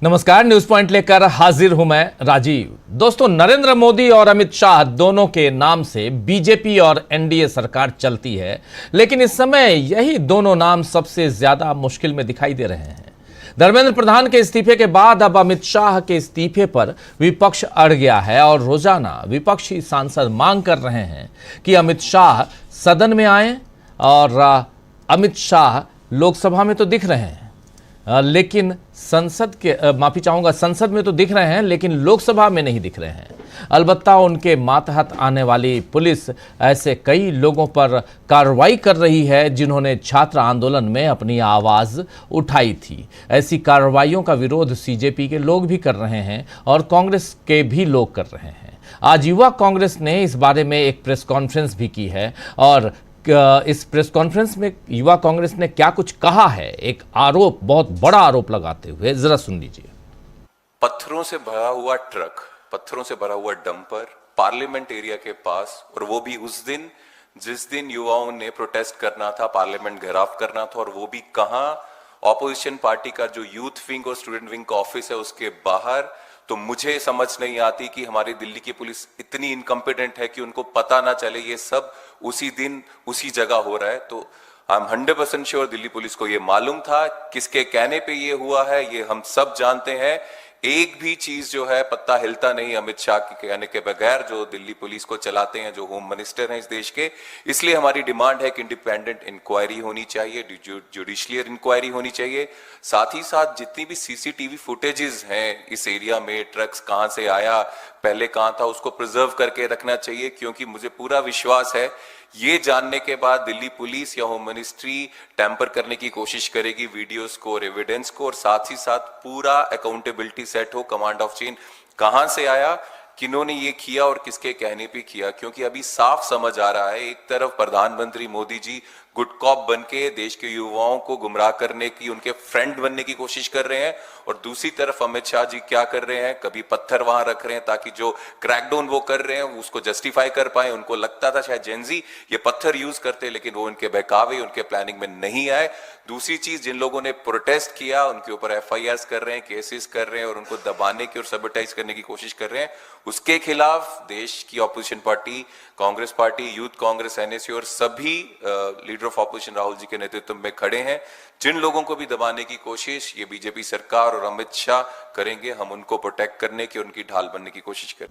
नमस्कार, news point लेकर हाजिर हूं मैं राजीव। दोस्तों, नरेंद्र मोदी और अमित शाह दोनों के नाम से बीजेपी और एनडीए सरकार चलती है, लेकिन इस समय यही दोनों नाम सबसे ज्यादा मुश्किल में दिखाई दे रहे हैं। धर्मेंद्र प्रधान के इस्तीफे के बाद अब अमित शाह के इस्तीफे पर विपक्ष अड़ गया है और रोजाना विपक्षी सांसद मांग कर रहे हैं कि अमित शाह सदन में आए। और अमित शाह लोकसभा में तो दिख रहे हैं, लेकिन संसद में तो दिख रहे हैं, लेकिन लोकसभा में नहीं दिख रहे हैं। अलबत्ता उनके मातहत आने वाली पुलिस ऐसे कई लोगों पर कार्रवाई कर रही है जिन्होंने छात्र आंदोलन में अपनी आवाज उठाई थी। ऐसी कार्रवाइयों का विरोध सीजेपी के लोग भी कर रहे हैं और कांग्रेस के भी लोग कर रहे हैं। आज युवा कांग्रेस ने इस बारे में एक प्रेस कॉन्फ्रेंस भी की है और इस प्रेस कॉन्फ्रेंस में युवा कांग्रेस ने क्या कुछ कहा है, एक आरोप, बहुत बड़ा आरोप लगाते हुए, जरा सुन लीजिए। पत्थरों से भरा हुआ ट्रक, पत्थरों से भरा हुआ डंपर पार्लियामेंट एरिया के पास, और वो भी उस दिन जिस दिन युवाओं ने प्रोटेस्ट करना था, पार्लियामेंट घेराव करना था, और वो भी कहां, ऑपोजिशन पार्टी का जो यूथ विंग और स्टूडेंट विंग का ऑफिस है उसके बाहर। तो मुझे समझ नहीं आती कि हमारी दिल्ली की पुलिस इतनी इनकम्पिटेंट है कि उनको पता ना चले ये सब उसी दिन उसी जगह हो रहा है। तो I am 100% sure Delhi police को ये मालूम था, किसके कहने पे ये हुआ है ये हम सब जानते हैं। एक भी चीज जो है पत्ता हिलता नहीं अमित शाह के कहने के बगैर, जो दिल्ली पुलिस को चलाते हैं, जो होम मिनिस्टर हैं इस देश के। इसलिए हमारी डिमांड है कि इंडिपेंडेंट इंक्वायरी होनी चाहिए, जुडिशियल इंक्वायरी होनी चाहिए। साथ ही साथ जितनी भी सीसीटीवी फुटेजेस हैं इस एरिया में, ट्रक्स कहां से आया, पहले कहां था, उसको प्रिजर्व करके रखना चाहिए, क्योंकि मुझे पूरा विश्वास है ये जानने के बाद दिल्ली पुलिस या होम मिनिस्ट्री टैंपर करने की कोशिश करेगी वीडियोस को और एविडेंस को, और साथ ही साथ पूरा अकाउंटेबिलिटी सेट हो, कमांड ऑफ चेन कहां से आया, किन्होंने ये किया और किसके कहने पे किया। क्योंकि अभी साफ समझ आ रहा है, एक तरफ प्रधानमंत्री मोदी जी गुड कॉप बनके देश के युवाओं को गुमराह करने की, उनके फ्रेंड बनने की कोशिश कर रहे हैं, और दूसरी तरफ अमित शाह जी क्या कर रहे हैं, कभी पत्थर वहां रख रहे हैं ताकि जो क्रैकडाउन वो कर रहे हैं उसको जस्टिफाई कर पाए। उनको लगता था शायद जेनजी ये पत्थर यूज करते, लेकिन वो उनके बहकावे, उनके प्लानिंग में नहीं आए। दूसरी चीज, जिन लोगों ने प्रोटेस्ट किया उनके ऊपर एफआईआर कर रहे हैं, केसेस कर रहे हैं, और उनको दबाने की और सबटाइज करने की कोशिश कर रहे हैं। उसके खिलाफ देश की opposition party, Congress party, youth Congress, NSU और सभी leader of opposition Rahul ji के नेतृत्व में खड़े हैं। जिन लोगों को भी दबाने की कोशिश ये बीजेपी सरकार और अमित शाह करेंगे, हम उनको प्रोटेक्ट करने की, उनकी ढाल बनने की कोशिश करें।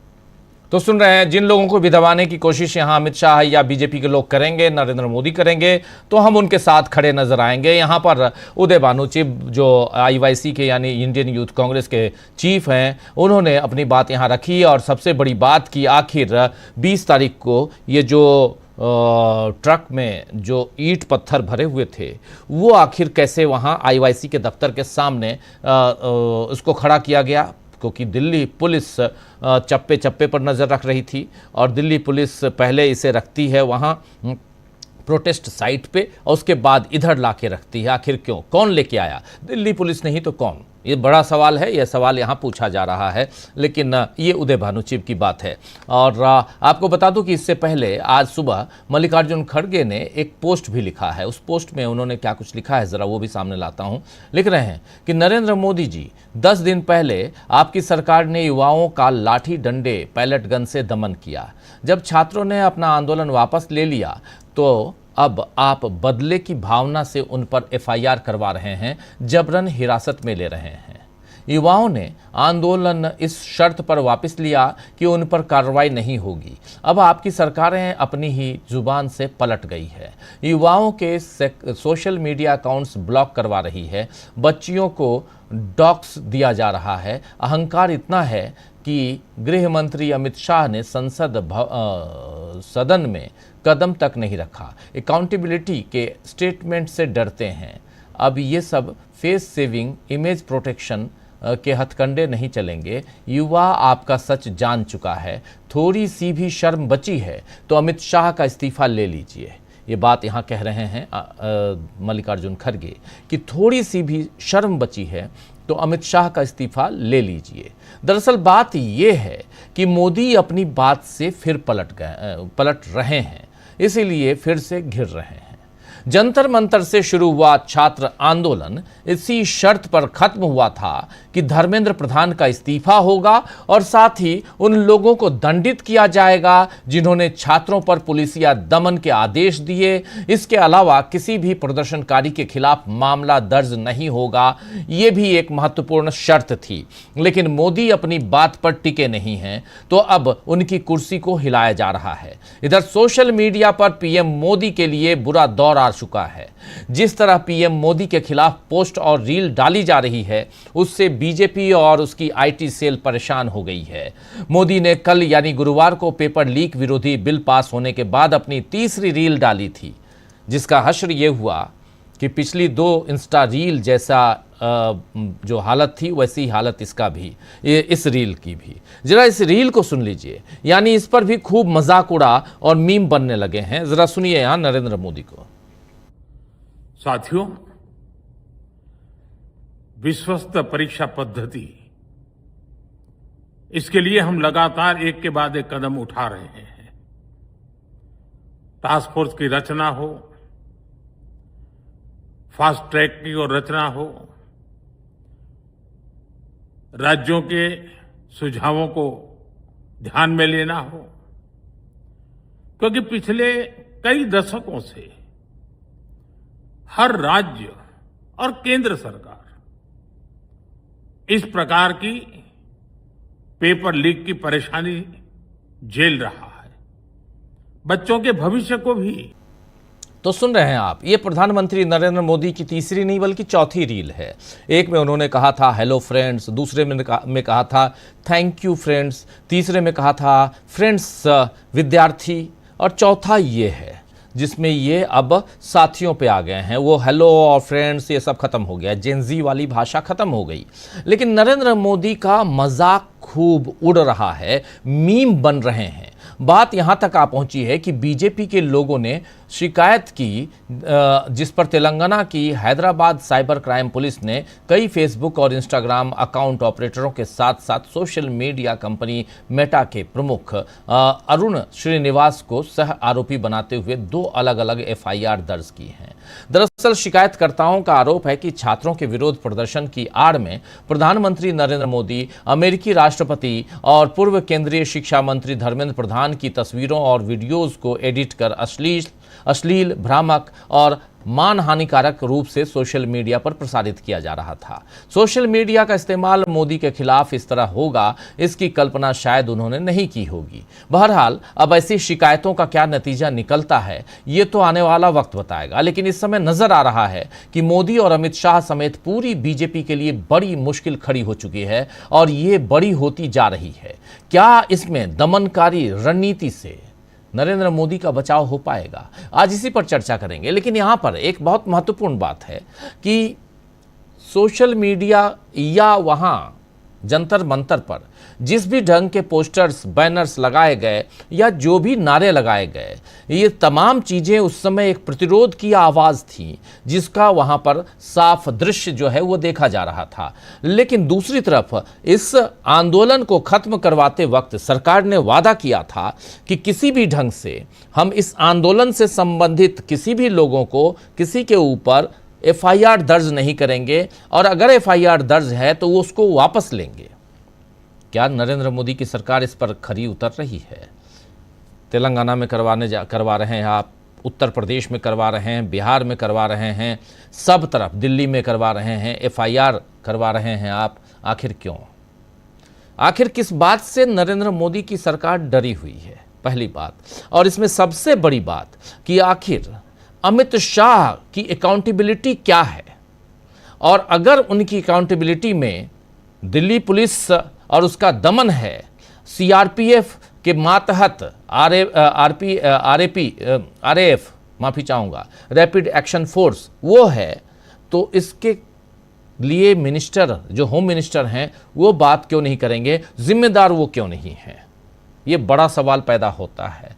तो सुन रहे हैं, जिन लोगों को भी दबाने की कोशिश यहां अमित शाह या बीजेपी के लोग करेंगे, नरेंद्र मोदी करेंगे, तो हम उनके साथ खड़े नजर आएंगे। यहां पर उदय भानु चिब, जो आईवाईसी के यानी इंडियन यूथ कांग्रेस के चीफ हैं, उन्होंने अपनी बात यहां रखी और सबसे बड़ी बात की, आखिर 20 तारीख को ये जो ट्रक में जो ईंट पत्थर भरे हुए थे वो आखिर कैसे वहां आईवाईसी के दफ्तर के सामने उसको खड़ा किया गया, क्योंकि दिल्ली पुलिस चप्पे चप्पे पर नज़र रख रही थी और दिल्ली पुलिस पहले इसे रखती है वहाँ प्रोटेस्ट साइट पे और उसके बाद इधर ला के रखती है। आखिर क्यों, कौन लेके आया? दिल्ली पुलिस नहीं तो कौन? ये बड़ा सवाल है, यह सवाल यहाँ पूछा जा रहा है, लेकिन ये उदय भानु चिब की बात है। और आपको बता दूं कि इससे पहले आज सुबह मल्लिकार्जुन खड़गे ने एक पोस्ट भी लिखा है। उस पोस्ट में उन्होंने क्या कुछ लिखा है ज़रा वो भी सामने लाता हूँ। लिख रहे हैं कि नरेंद्र मोदी जी, 10 दिन पहले आपकी सरकार ने युवाओं का लाठी डंडे पैलेट गन से दमन किया। जब छात्रों ने अपना आंदोलन वापस ले लिया तो अब आप बदले की भावना से उन पर एफआईआर करवा रहे हैं, जबरन हिरासत में ले रहे हैं। युवाओं ने आंदोलन इस शर्त पर वापस लिया कि उन पर कार्रवाई नहीं होगी। अब आपकी सरकारें अपनी ही जुबान से पलट गई है। युवाओं के सोशल मीडिया अकाउंट्स ब्लॉक करवा रही है, बच्चियों को डॉक्स दिया जा रहा है। अहंकार इतना है कि गृह मंत्री अमित शाह ने सदन में कदम तक नहीं रखा। अकाउंटेबिलिटी के स्टेटमेंट से डरते हैं। अब ये सब फेस सेविंग, इमेज प्रोटेक्शन के हथकंडे नहीं चलेंगे। युवा आपका सच जान चुका है। थोड़ी सी भी शर्म बची है तो अमित शाह का इस्तीफा ले लीजिए। ये बात यहाँ कह रहे हैं मल्लिकार्जुन खड़गे कि थोड़ी सी भी शर्म बची है तो अमित शाह का इस्तीफा ले लीजिए। दरअसल बात ये है कि मोदी अपनी बात से फिर पलट रहे हैं, इसीलिए फिर से घिर रहे हैं। जंतर मंतर से शुरू हुआ छात्र आंदोलन इसी शर्त पर खत्म हुआ था कि धर्मेंद्र प्रधान का इस्तीफा होगा और साथ ही उन लोगों को दंडित किया जाएगा जिन्होंने छात्रों पर पुलिसिया दमन के आदेश दिए। इसके अलावा किसी भी प्रदर्शनकारी के खिलाफ मामला दर्ज नहीं होगा। यह भी एक महत्वपूर्ण शर्त थी, लेकिन मोदी अपनी बात पर टिके नहीं हैं, तो अब उनकी कुर्सी को हिलाया जा रहा है। इधर सोशल मीडिया पर पीएम मोदी के लिए बुरा दौर आ चुका है। जिस तरह पीएम मोदी के खिलाफ पोस्ट और रील डाली जा रही है, उससे बीजेपी और उसकी आईटी सेल परेशान हो गई है। मोदी ने कल यानी गुरुवार को पेपर लीक विरोधी बिल पास होने के बाद अपनी तीसरी रील डाली थी, जिसका हश्र यह हुआ कि पिछली 2 इंस्टा रील जैसा जो हालत थी वैसी ही हालत इसका भी, इस रील की भी। जरा इस रील को सुन लीजिए, यानी इस पर भी खूब मजाक उड़ा और मीम बनने लगे हैं। जरा सुनिए यहां नरेंद्र मोदी को। साथियों, विश्वस्त परीक्षा पद्धति, इसके लिए हम लगातार एक के बाद एक कदम उठा रहे हैं। टास्क फोर्स की रचना हो, फास्ट ट्रैक की और रचना हो, राज्यों के सुझावों को ध्यान में लेना हो, क्योंकि पिछले कई दशकों से हर राज्य और केंद्र सरकार इस प्रकार की पेपर लीक की परेशानी झेल रहा है। बच्चों के भविष्य को भी। तो सुन रहे हैं आप, ये प्रधानमंत्री नरेंद्र मोदी की तीसरी नहीं बल्कि चौथी रील है। एक में उन्होंने कहा था हेलो फ्रेंड्स, दूसरे में कहा था थैंक यू फ्रेंड्स, तीसरे में कहा था फ्रेंड्स विद्यार्थी, और चौथा ये है जिसमें ये अब साथियों पे आ गए हैं। वो हेलो और फ्रेंड्स ये सब खत्म हो गया, जेनजी वाली भाषा खत्म हो गई। लेकिन नरेंद्र मोदी का मजाक खूब उड़ रहा है, मीम बन रहे हैं। बात यहां तक आ पहुंची है कि बीजेपी के लोगों ने शिकायत की, जिस पर तेलंगाना की हैदराबाद साइबर क्राइम पुलिस ने कई फेसबुक और इंस्टाग्राम अकाउंट ऑपरेटरों के साथ साथ सोशल मीडिया कंपनी मेटा के प्रमुख अरुण श्रीनिवास को सह आरोपी बनाते हुए 2 अलग अलग एफआईआर दर्ज की हैं। दरअसल शिकायतकर्ताओं का आरोप है कि छात्रों के विरोध प्रदर्शन की आड़ में प्रधानमंत्री नरेंद्र मोदी, अमेरिकी राष्ट्रपति और पूर्व केंद्रीय शिक्षा मंत्री धर्मेंद्र प्रधान की तस्वीरों और वीडियोज को एडिट कर अश्लील, भ्रामक और मानहानिकारक रूप से सोशल मीडिया पर प्रसारित किया जा रहा था। सोशल मीडिया का इस्तेमाल मोदी के खिलाफ इस तरह होगा, इसकी कल्पना शायद उन्होंने नहीं की होगी। बहरहाल अब ऐसी शिकायतों का क्या नतीजा निकलता है, ये तो आने वाला वक्त बताएगा। लेकिन इस समय नजर आ रहा है कि मोदी और अमित शाह समेत पूरी बीजेपी के लिए बड़ी मुश्किल खड़ी हो चुकी है और ये बड़ी होती जा रही है। क्या इसमें दमनकारी रणनीति से नरेंद्र मोदी का बचाव हो पाएगा? आज इसी पर चर्चा करेंगे। लेकिन यहां पर एक बहुत महत्वपूर्ण बात है कि सोशल मीडिया या वहां जंतर मंतर पर जिस भी ढंग के पोस्टर्स, बैनर्स लगाए गए या जो भी नारे लगाए गए, ये तमाम चीजें उस समय एक प्रतिरोध की आवाज थी, जिसका वहां पर साफ दृश्य जो है वो देखा जा रहा था। लेकिन दूसरी तरफ इस आंदोलन को खत्म करवाते वक्त सरकार ने वादा किया था कि किसी भी ढंग से हम इस आंदोलन से संबंधित किसी भी लोगों को, किसी के ऊपर एफआईआर दर्ज नहीं करेंगे, और अगर एफआईआर दर्ज है तो वो उसको वापस लेंगे। क्या नरेंद्र मोदी की सरकार इस पर खरी उतर रही है? तेलंगाना में करवा रहे हैं आप, उत्तर प्रदेश में करवा रहे हैं, बिहार में करवा रहे हैं, सब तरफ, दिल्ली में करवा रहे हैं, एफआईआर करवा रहे हैं आप। आखिर क्यों? आखिर किस बात से नरेंद्र मोदी की सरकार डरी हुई है? पहली बात। और इसमें सबसे बड़ी बात कि आखिर अमित शाह की अकाउंटेबिलिटी क्या है, और अगर उनकी अकाउंटेबिलिटी में दिल्ली पुलिस और उसका दमन है, सीआरपीएफ के मातहत आरएएफ, माफी चाहूंगा, रैपिड एक्शन फोर्स वो है, तो इसके लिए मिनिस्टर, जो होम मिनिस्टर हैं, वो बात क्यों नहीं करेंगे? जिम्मेदार वो क्यों नहीं है? ये बड़ा सवाल पैदा होता है।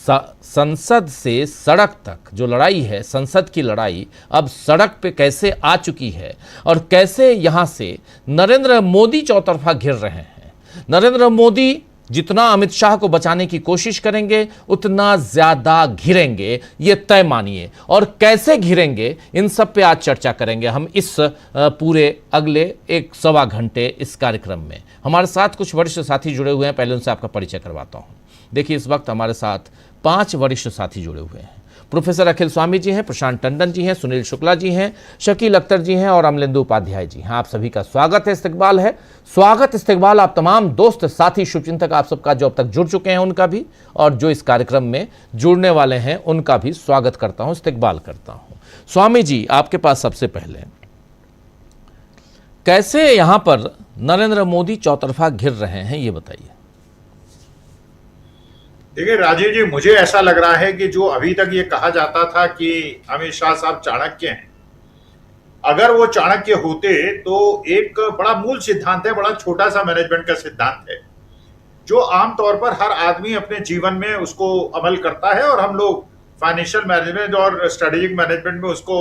संसद से सड़क तक जो लड़ाई है, संसद की लड़ाई अब सड़क पे कैसे आ चुकी है, और कैसे यहां से नरेंद्र मोदी चौतरफा घिर रहे हैं। नरेंद्र मोदी जितना अमित शाह को बचाने की कोशिश करेंगे उतना ज्यादा घिरेंगे, ये तय मानिए। और कैसे घिरेंगे, इन सब पे आज चर्चा करेंगे हम इस पूरे अगले 1-1.25 घंटे इस कार्यक्रम में। हमारे साथ कुछ वरिष्ठ साथी जुड़े हुए हैं, पहले उनसे आपका परिचय करवाता हूं। देखिए, इस वक्त हमारे साथ 5 वरिष्ठ साथी जुड़े हुए हैं। प्रोफेसर अखिल स्वामी जी हैं, प्रशांत टंडन जी हैं, सुनील शुक्ला जी हैं, शकील अख्तर जी हैं और अमलेंदु उपाध्याय जी हैं। आप सभी का स्वागत है, इस्तकबाल है। स्वागत इस्तकबाल आप तमाम दोस्त, साथी, शुभचिंतक आप सबका जो अब तक जुड़ चुके हैं उनका भी, और जो इस कार्यक्रम में जुड़ने वाले हैं उनका भी स्वागत करता हूं, इस्तकबाल करता हूं। स्वामी जी, आपके पास सबसे पहले, कैसे यहां पर नरेंद्र मोदी चौतरफा घिर रहे हैं, ये बताइए। देखिए राजीव जी, मुझे ऐसा लग रहा है कि जो अभी तक ये कहा जाता था कि अमित शाह साहब चाणक्य हैं, अगर वो चाणक्य होते तो एक बड़ा मूल सिद्धांत है, बड़ा छोटा सा मैनेजमेंट का सिद्धांत है, जो आमतौर पर हर आदमी अपने जीवन में उसको अमल करता है, और हम लोग फाइनेंशियल मैनेजमेंट और स्ट्रेटेजिक मैनेजमेंट में उसको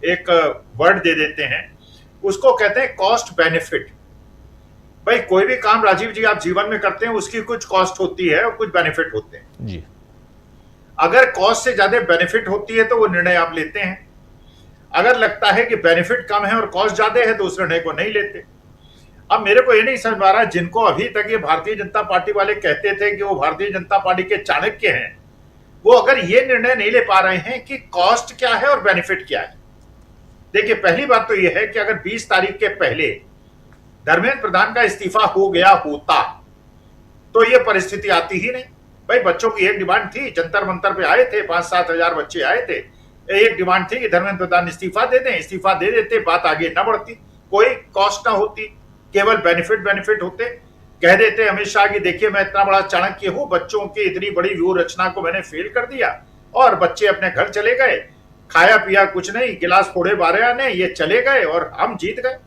एक वर्ड दे देते हैं, उसको कहते हैं कॉस्ट बेनिफिट। भाई, कोई भी काम राजीव जी आप जीवन में करते हैं उसकी कुछ कॉस्ट होती है और कुछ बेनिफिट होते हैं जी। अगर कॉस्ट से ज्यादा बेनिफिट होती है तो वो निर्णय आप लेते हैं, अगर लगता है कि बेनिफिट कम है और कॉस्ट ज्यादा है तो उस निर्णय को नहीं लेते। अब मेरे को ये नहीं समझ आ रहा, जिनको अभी तक ये भारतीय जनता पार्टी वाले कहते थे कि वो भारतीय जनता पार्टी के चाणक्य हैं, वो अगर ये निर्णय नहीं ले पा रहे हैं कि कॉस्ट क्या है और बेनिफिट क्या है। देखिए, पहली बात तो ये है कि अगर 20 तारीख के पहले धर्मेंद्र प्रधान का इस्तीफा हो गया होता तो ये परिस्थिति आती ही नहीं। भाई, बच्चों की एक डिमांड थी, जंतर मंतर पे आए थे, 5-7 हजार बच्चे आए थे, एक डिमांड थी कि धर्मेंद्र प्रधान इस्तीफा दे दें, इस्तीफा दे देते, बात आगे न बढ़ती, कोई कॉस्ट ना होती, केवल बेनिफिट होते। कह देते अमित शाह की देखिए मैं इतना बड़ा चाणक्य हूं, बच्चों की इतनी बड़ी व्यूह रचना को मैंने फेल कर दिया, और बच्चे अपने घर चले गए, खाया पिया कुछ नहीं, गिलास फोड़े 12 ने, ये चले गए और हम जीत गए।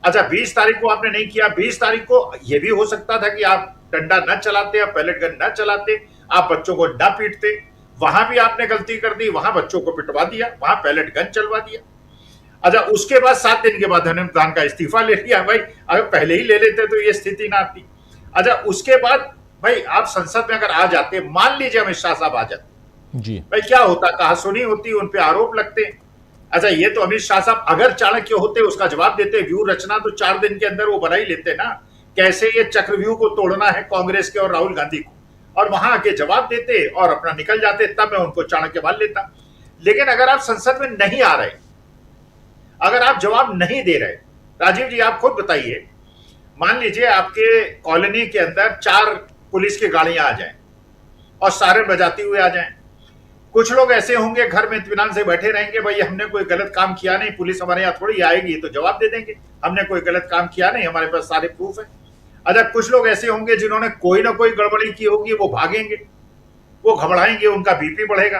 अच्छा, 20 तारीख को आपने नहीं किया, 20 तारीख को यह भी हो सकता था कि आप डंडा न चलाते, आप पैलेट गन न चलाते, आप बच्चों को न पीटते, वहां भी आपने गलती कर दी, वहां बच्चों को पिटवा दिया, वहां पैलेट गन चलवा दिया। अच्छा, उसके बाद 7 दिन के बाद धर्मेंद्र प्रधान का इस्तीफा ले लिया। भाई, अगर पहले ही ले लेते तो ये स्थिति ना आती। अच्छा, उसके बाद भाई आप संसद में अगर आ जाते, मान लीजिए अमित शाह साहब आ जाते जी, भाई, क्या होता, कहा सुनी होती, उन पे आरोप लगते। अच्छा, ये तो अमित शाह साहब अगर चाणक्य होते उसका जवाब देते, व्यू रचना तो 4 दिन के अंदर वो बना ही लेते ना, कैसे ये चक्रव्यूह को तोड़ना है कांग्रेस के और राहुल गांधी को, और वहां आके जवाब देते और अपना निकल जाते, तब मैं उनको चाणक्य मान लेता। लेकिन अगर आप संसद में नहीं आ रहे, अगर आप जवाब नहीं दे रहे, राजीव जी आप खुद बताइए, मान लीजिए आपके कॉलोनी के अंदर 4 पुलिस की गाड़ियां आ जाएं और सारे बजाती हुए आ जाएं, कुछ लोग ऐसे होंगे घर में इत्मीनान से बैठे रहेंगे, भाई हमने कोई गलत काम किया नहीं, पुलिस हमारे यहाँ थोड़ी आएगी तो जवाब दे देंगे, हमने कोई गलत काम किया नहीं, हमारे पास सारे प्रूफ है। अच्छा, कुछ लोग ऐसे होंगे जिन्होंने कोई ना कोई गड़बड़ी की होगी, वो भागेंगे, वो घबराएंगे, उनका बीपी बढ़ेगा।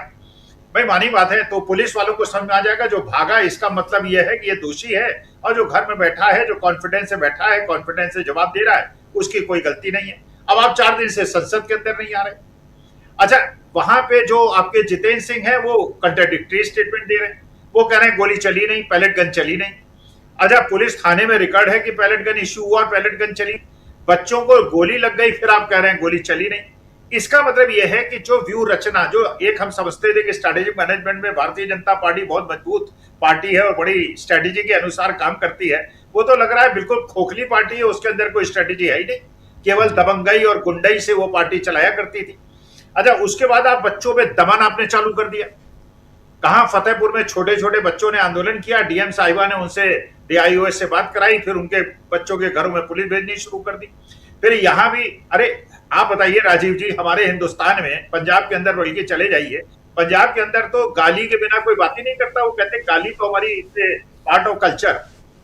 भाई, मानी बात है, तो पुलिस वालों को समझ में आ जाएगा जो भागा इसका मतलब यह है कि ये दोषी है, और जो घर में बैठा है, जो कॉन्फिडेंस से बैठा है, कॉन्फिडेंस से जवाब दे रहा है, उसकी कोई गलती नहीं है। अब आप 4 दिन से संसद के अंदर नहीं आ रहे। अच्छा, वहां पे जो आपके जितेंद्र सिंह है वो कंट्राडिक्टरी स्टेटमेंट दे रहे हैं, वो कह रहे हैं गोली चली नहीं, पैलेट गन चली नहीं। अच्छा, पुलिस थाने में रिकॉर्ड है कि पैलेट गन इश्यू हुआ, पैलेट गन चली, बच्चों को गोली लग गई, फिर आप कह रहे हैं गोली चली नहीं। इसका मतलब यह है कि जो व्यू रचना, जो एक हम समझते थे कि स्ट्रेटेजिक मैनेजमेंट में भारतीय जनता पार्टी बहुत मजबूत पार्टी है और बड़ी स्ट्रेटेजी के अनुसार काम करती है, वो तो लग रहा है बिल्कुल खोखली पार्टी है, उसके अंदर कोई स्ट्रेटेजी है ही नहीं, केवल दबंगई और गुंडई से वो पार्टी चलाया करती थी। अच्छा, उसके बाद आप बच्चों पे दमन आपने चालू कर दिया। कहां फतेहपुर में छोटे छोटे बच्चों ने आंदोलन किया, डीएम साहिबा ने उनसे डीआईओएस से बात कराई, फिर उनके बच्चों के घरों में पुलिस भेजनी शुरू कर दी। फिर यहां भी, अरे आप बताइए राजीव जी, हमारे हिंदुस्तान में पंजाब के अंदर बोल के चले जाइए, पंजाब के अंदर तो गाली के बिना कोई बात ही नहीं करता, वो कहते गाली तो हमारी पार्ट ऑफ कल्चर,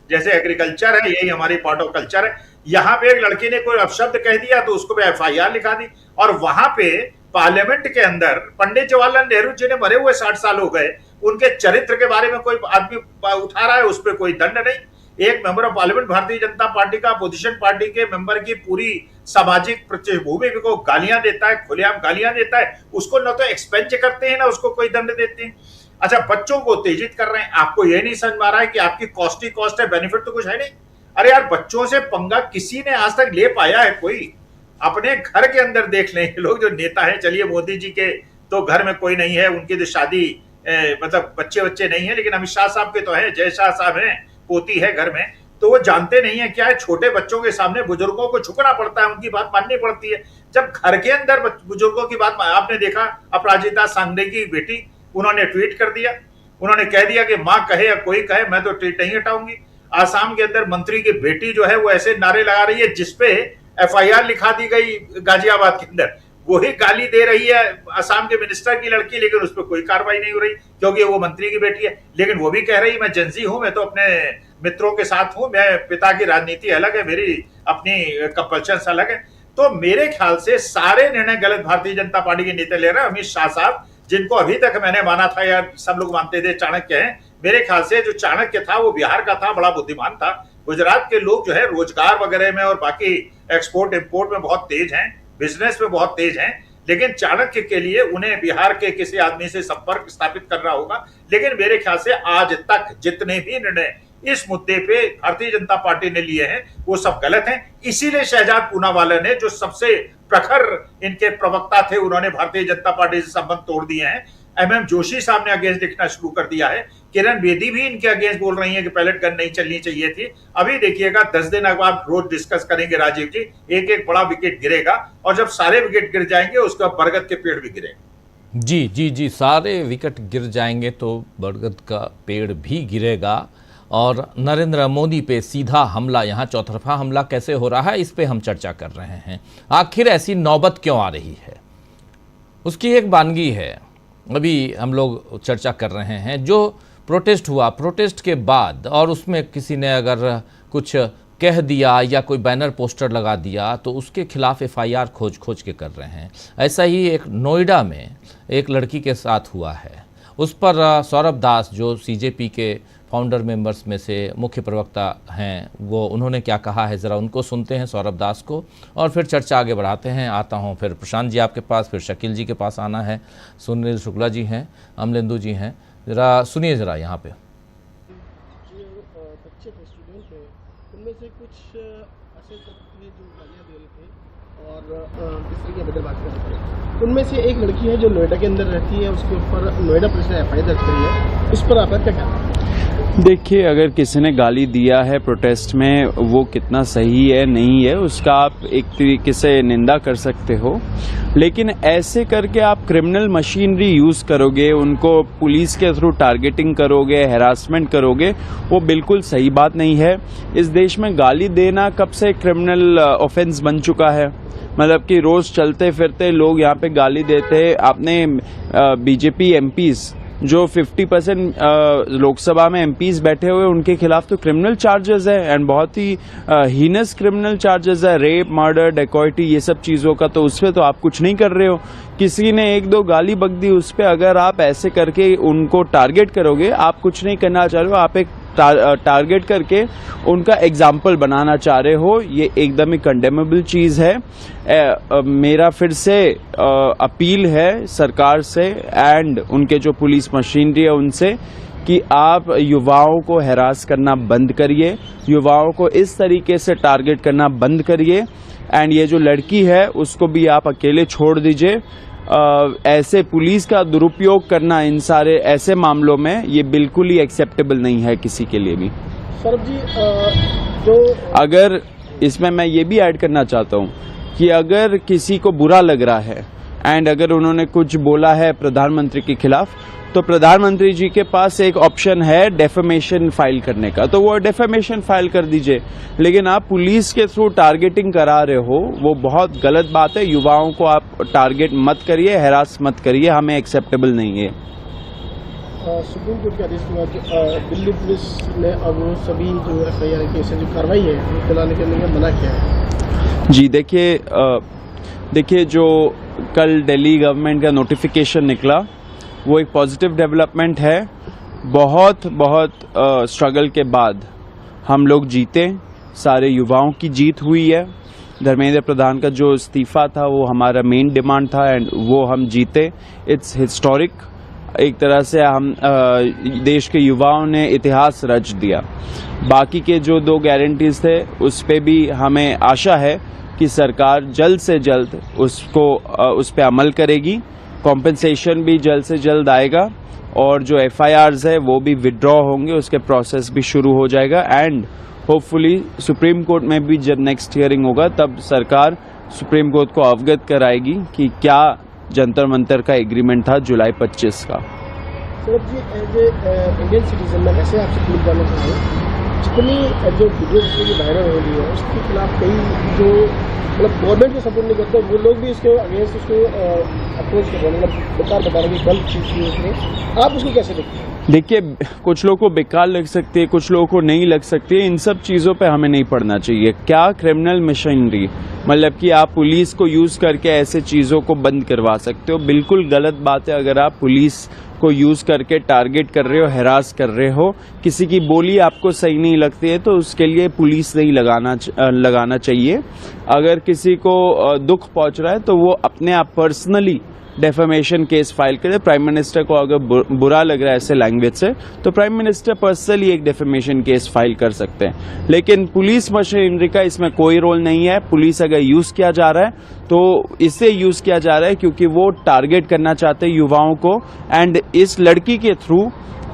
जैसे एग्रीकल्चर है यही हमारी पार्ट ऑफ कल्चर है। यहाँ पे एक लड़की ने कोई अपशब्द कह दिया तो उसको भी एफआईआर लिखा दी, और वहां पे पार्लियामेंट के अंदर पंडित जवाहरलाल नेहरू जी ने मरे हुए 60 साल हो गए, उनके चरित्र के बारे में कोई आदमी उठा रहा है, उस पर कोई दंड नहीं। एक member of parliament Bharatiya Janata party का अपोजिशन पार्टी के मेंबर की पूरी सामाजिक पृष्ठभूमि को गालियां देता है, खुलेआम गालियां देता है, उसको न तो एक्सपेंज करते हैं ना उसको कोई दंड देते हैं। अच्छा, बच्चों को उत्तेजित कर रहे हैं, आपको यह नहीं समझ में आ रहा है कि आपकी कॉस्ट ही कॉस्ट है, बेनिफिट तो कुछ है नहीं। अरे यार, बच्चों से पंगा किसी ने आज तक ले पाया है कोई? अपने घर के अंदर देख लें। ये लोग जो नेता हैं, चलिए मोदी जी के तो घर में कोई नहीं है, उनकी तो शादी मतलब बच्चे नहीं है, लेकिन अमित शाह साहब के तो है, जय शाह साहब हैं, पोती है घर में, तो वो जानते नहीं है क्या है। छोटे बच्चों के सामने बुजुर्गों को झुकना पड़ता है, उनकी बात माननी पड़ती है। जब घर के अंदर बुजुर्गों की बात, आपने देखा अपराजिता सांगडे की बेटी, उन्होंने ट्वीट कर दिया, उन्होंने कह दिया कि मां कहे या कोई कहे मैं तो ट्वीट नहीं हटाऊंगी। आसाम के अंदर मंत्री की बेटी जो है वो ऐसे नारे लगा रही है जिसपे एफआईआर लिखा दी गई गाजियाबाद के अंदर, वही गाली दे रही है असम के मिनिस्टर की लड़की, लेकिन उस पर कोई कार्रवाई नहीं हो रही क्योंकि वो मंत्री की बेटी है। लेकिन वो भी कह रही मैं जेंजी हूं, मैं तो अपने मित्रों के साथ हूं, मैं पिता की राजनीति अलग है, मेरी अपनी कंपल्शंस अलग है। तो मेरे ख्याल से सारे निर्णय गलत भारतीय जनता पार्टी के नेता ले रहे हैं। अमित शाह साहब, जिनको अभी तक मैंने माना था यार सब लोग मानते थे चाणक्य हैं, मेरे ख्याल से जो चाणक्य था वो बिहार का था, बड़ा बुद्धिमान था। गुजरात के लोग जो है रोजगार वगैरह में और बाकी एक्सपोर्ट इंपोर्ट में बहुत तेज हैं, बिजनेस में बहुत तेज हैं, लेकिन चाणक्य के लिए उन्हें बिहार के किसी आदमी से संपर्क स्थापित करना होगा। लेकिन मेरे ख्याल से आज तक जितने भी निर्णय इस मुद्दे पे भारतीय जनता पार्टी ने लिए हैं वो सब गलत हैं। इसीलिए शहजाद पूनावाला ने, जो सबसे प्रखर इनके प्रवक्ता थे, उन्होंने भारतीय जनता पार्टी से संबंध तोड़ दिए हैं। एमएम जोशी साहब ने अगेंस्ट लिखना शुरू कर दिया है, किरण बेदी भी इनके अगेंस्ट बोल रही हैं कि पैलेट गन नहीं चलनी चाहिए थी। अभी देखिएगा 10 दिन बाद रोज डिस्कस करेंगे राजीव जी, एक एक बड़ा विकेट गिरेगा और जब सारे विकेट गिर जाएंगे उसका बरगद के पेड़ भी गिरेगा। जी जी जी, सारे विकेट गिर जाएंगे तो बरगद का पेड़ भी गिरेगा। और नरेंद्र मोदी पे सीधा हमला, यहाँ चौतरफा हमला कैसे हो रहा है, इस पे हम चर्चा कर रहे हैं। आखिर ऐसी नौबत क्यों आ रही है, उसकी एक वानगी है, अभी हम लोग चर्चा कर रहे हैं। जो प्रोटेस्ट हुआ, प्रोटेस्ट के बाद और उसमें किसी ने अगर कुछ कह दिया या कोई बैनर पोस्टर लगा दिया तो उसके खिलाफ एफआईआर खोज के कर रहे हैं। ऐसा ही एक नोएडा में एक लड़की के साथ हुआ है, उस पर सौरभ दास जो सीजेपी के फाउंडर मेंबर्स में से मुख्य प्रवक्ता हैं, वो उन्होंने क्या कहा है, ज़रा उनको सुनते हैं, सौरभ दास को, और फिर चर्चा आगे बढ़ाते हैं। आता हूँ फिर प्रशांत जी आपके पास, फिर शकील जी के पास आना है, सुनील शुक्ला जी हैं, अमलेंदु जी हैं, ज़रा सुनिए ज़रा यहाँ पे। जो बच्चे थे, स्टूडेंट थे, उनमें से कुछ ऐसे थे जो गालियाँ दे रहे थे और किस तरीके की बात कर रहे थे। उनमें से एक लड़की है जो नोएडा के अंदर रहती है, उसके ऊपर नोएडा पुलिस ने एफआईआर दर्ज करी है, उस पर आपका क्या कहना है? देखिए, अगर किसी ने गाली दिया है प्रोटेस्ट में, वो कितना सही है नहीं है उसका आप एक तरीके से निंदा कर सकते हो, लेकिन ऐसे करके आप क्रिमिनल मशीनरी यूज़ करोगे, उनको पुलिस के थ्रू टारगेटिंग करोगे, हैरासमेंट करोगे, वो बिल्कुल सही बात नहीं है। इस देश में गाली देना कब से क्रिमिनल ऑफेंस बन चुका है, मतलब कि रोज़ चलते फिरते लोग यहाँ पे गाली देते हैं। आपने बीजेपी एमपीज़ जो 50% लोकसभा में एमपीज बैठे हुए, उनके खिलाफ तो क्रिमिनल चार्जेस है, एंड बहुत ही हीनस क्रिमिनल चार्जेस है, रेप, मर्डर, डेकॉइटी, ये सब चीज़ों का। तो उस पर तो आप कुछ नहीं कर रहे हो। किसी ने एक दो गाली बक दी, उस पर अगर आप ऐसे करके उनको टारगेट करोगे, आप कुछ नहीं करना चाह रहे हो, आप एक टारगेट करके उनका एग्जाम्पल बनाना चाह रहे हो, ये एकदम ही कंडेमेबल चीज़ है। मेरा फिर से अपील है सरकार से एंड उनके जो पुलिस मशीनरी है उनसे कि आप युवाओं को हैरास करना बंद करिए, युवाओं को इस तरीके से टारगेट करना बंद करिए, एंड ये जो लड़की है उसको भी आप अकेले छोड़ दीजिए। ऐसे पुलिस का दुरुपयोग करना इन सारे ऐसे मामलों में ये बिल्कुल ही एक्सेप्टेबल नहीं है किसी के लिए भी। सौरभ जी, जो अगर इसमें मैं ये भी ऐड करना चाहता हूँ कि अगर किसी को बुरा लग रहा है एंड अगर उन्होंने कुछ बोला है प्रधानमंत्री के खिलाफ, तो प्रधानमंत्री जी के पास एक ऑप्शन है डेफेमेशन फाइल करने का, तो वो डेफेमेशन फाइल कर दीजिए। लेकिन आप पुलिस के थ्रू टारगेटिंग करा रहे हो, वो बहुत गलत बात है। युवाओं को आप टारगेट मत करिए, हैरास मत करिए, हमें एक्सेप्टेबल नहीं है। सुप्रीम कोर्ट के आदेश के बाद दिल्ली पुलिस ने अब सभी जो एफआईआर केस है, जो कार्रवाई है, वो चलाने के लिए मना किया है। जी देखिए जो कल दिल्ली गवर्नमेंट का नोटिफिकेशन निकला, वो एक पॉजिटिव डेवलपमेंट है। बहुत स्ट्रगल के बाद हम लोग जीते, सारे युवाओं की जीत हुई है। धर्मेंद्र प्रधान का जो इस्तीफा था वो हमारा मेन डिमांड था एंड वो हम जीते। It's historic. एक तरह से हम देश के युवाओं ने इतिहास रच दिया। बाकी के जो 2 गारंटीज थे उस पे भी हमें आशा है कि कि सरकार जल्द से जल्द उस पे अमल करेगी, कॉम्पेंसेशन भी जल्द से जल्द आएगा और जो FIRs है वो भी विड्रॉ होंगे, उसके प्रोसेस भी शुरू हो जाएगा एंड होपफुली सुप्रीम कोर्ट में भी जब नेक्स्ट हियरिंग होगा तब सरकार सुप्रीम कोर्ट को अवगत कराएगी कि क्या जंतर मंतर का एग्रीमेंट था जुलाई 25 का। Saurabh ji, as a Indian citizen मैं वैसे आपसे पूछ करना चाहूँगा, जितनी जो वीडियो वायरल हो रही है उसके खिलाफ कई जो मतलब गवर्नमेंट को सपोर्ट नहीं करते वो लोग भी इसके अगेंस्ट उसको अप्रोच कर रहे हैं, मतलब बेकार बता रहे हैं कि गलत चीज़ की उसमें, आप उसको कैसे देखते हैं? देखिए, कुछ लोगों को बेकार लग सकती है, कुछ लोगों को नहीं लग सकती है, इन सब चीज़ों पे हमें नहीं पड़ना चाहिए। क्या क्रिमिनल मशीनरी, मतलब कि आप पुलिस को यूज़ करके ऐसे चीज़ों को बंद करवा सकते हो, बिल्कुल गलत बात है। अगर आप पुलिस को यूज़ करके टारगेट कर रहे हो, हैरास कर रहे हो, किसी की बोली आपको सही नहीं लगती है तो उसके लिए पुलिस नहीं लगाना चाहिए। अगर किसी को दुख पहुंच रहा है तो वो अपने आप पर्सनली डेफेमेशन केस फाइल करे। प्राइम मिनिस्टर को अगर बुरा लग रहा है ऐसे लैंग्वेज से तो प्राइम मिनिस्टर पर्सनली एक डेफेमेशन केस फाइल कर सकते हैं, लेकिन पुलिस मशीनरी का इसमें कोई रोल नहीं है। पुलिस अगर यूज़ किया जा रहा है तो इसे यूज़ किया जा रहा है क्योंकि वो टारगेट करना चाहते हैं युवाओं को एंड इस लड़की के थ्रू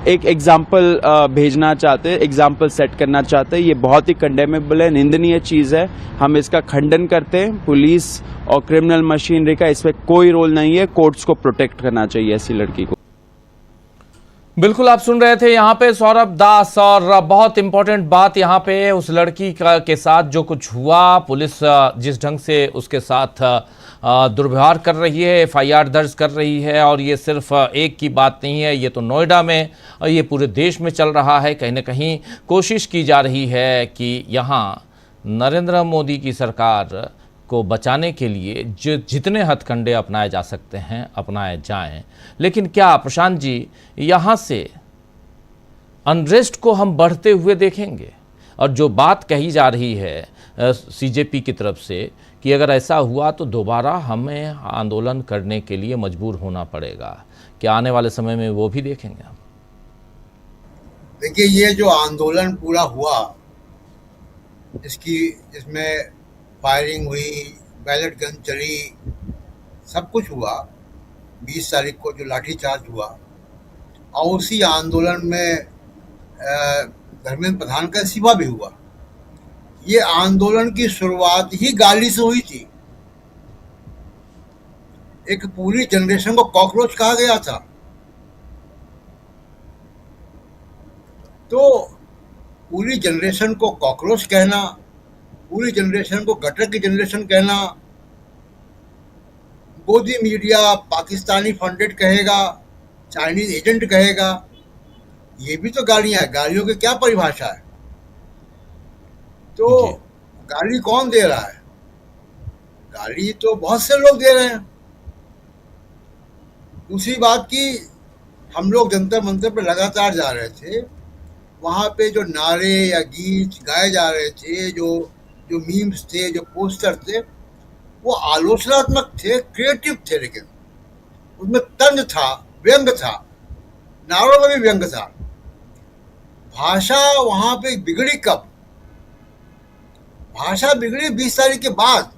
एक एग्जाम्पल भेजना चाहते हैं, एग्जाम्पल सेट करना चाहते हैं। ये बहुत ही कंडेमेबल है, निंदनीय चीज़ है, हम इसका खंडन करते हैं। पुलिस और क्रिमिनल मशीनरी का इसमें कोई रोल नहीं है, कोर्ट्स को प्रोटेक्ट करना चाहिए ऐसी लड़की को। बिल्कुल, आप सुन रहे थे यहाँ पे सौरभ दास, और बहुत इंपॉर्टेंट बात यहाँ पे उस लड़की के साथ जो कुछ हुआ, पुलिस जिस ढंग से उसके साथ दुर्व्यवहार कर रही है, FIR दर्ज कर रही है, और ये सिर्फ एक की बात नहीं है, ये तो नोएडा में और ये पूरे देश में चल रहा है। कहीं ना कहीं कोशिश की जा रही है कि यहाँ नरेंद्र मोदी की सरकार को बचाने के लिए जितने हथकंडे अपनाए जा सकते हैं अपनाए जाएं। लेकिन क्या प्रशांत जी, यहाँ से अनरेस्ट को हम बढ़ते हुए देखेंगे? और जो बात कही जा रही है CJP की तरफ से कि अगर ऐसा हुआ तो दोबारा हमें आंदोलन करने के लिए मजबूर होना पड़ेगा, क्या आने वाले समय में वो भी देखेंगे हम? देखिए, ये जो आंदोलन पूरा हुआ, जिसमें फायरिंग हुई, बैलेट गन चली, सब कुछ हुआ, 20 तारीख को जो लाठीचार्ज हुआ, और उसी आंदोलन में धर्मेंद्र प्रधान का इस्तीफा भी हुआ। ये आंदोलन की शुरुआत ही गाली से हुई थी। एक पूरी जनरेशन को कॉकरोच कहा गया था। तो पूरी जनरेशन को कॉकरोच कहना, पूरी जनरेशन को गटर की जनरेशन कहना, गोदी मीडिया पाकिस्तानी फंडेड कहेगा, चाइनीज एजेंट कहेगा, ये भी तो गालियां हैं। गालियों की क्या परिभाषा है? तो गाली कौन दे रहा है? गाली तो बहुत से लोग दे रहे हैं। दूसरी बात कि हम लोग जंतर मंतर पे लगातार जा रहे थे, वहाँ पे जो नारे या गीत गाए जा रहे थे, जो मीम्स थे, जो पोस्टर थे, वो आलोचनात्मक थे, क्रिएटिव थे, लेकिन उसमें तंज था, व्यंग था, नारों में भी व्यंग था। भाषा वहाँ पे बिगड़ी कब? भाषा बिगड़ी 20 तारीख के बाद।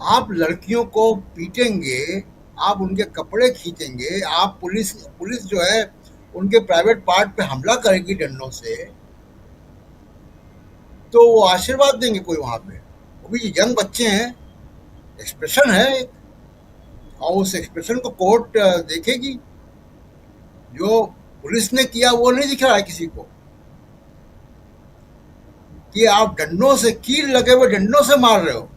आप लड़कियों को पीटेंगे, आप उनके कपड़े खींचेंगे, आप पुलिस जो है उनके प्राइवेट पार्ट पे हमला करेगी डंडों से, तो वो आशीर्वाद देंगे कोई वहां पे? वो भी यंग बच्चे हैं, एक्सप्रेशन है, और उस एक्सप्रेशन को कोर्ट देखेगी। जो पुलिस ने किया वो नहीं दिख रहा है किसी को, कि आप डंडों से, कील लगे हुए डंडों से मार रहे हो,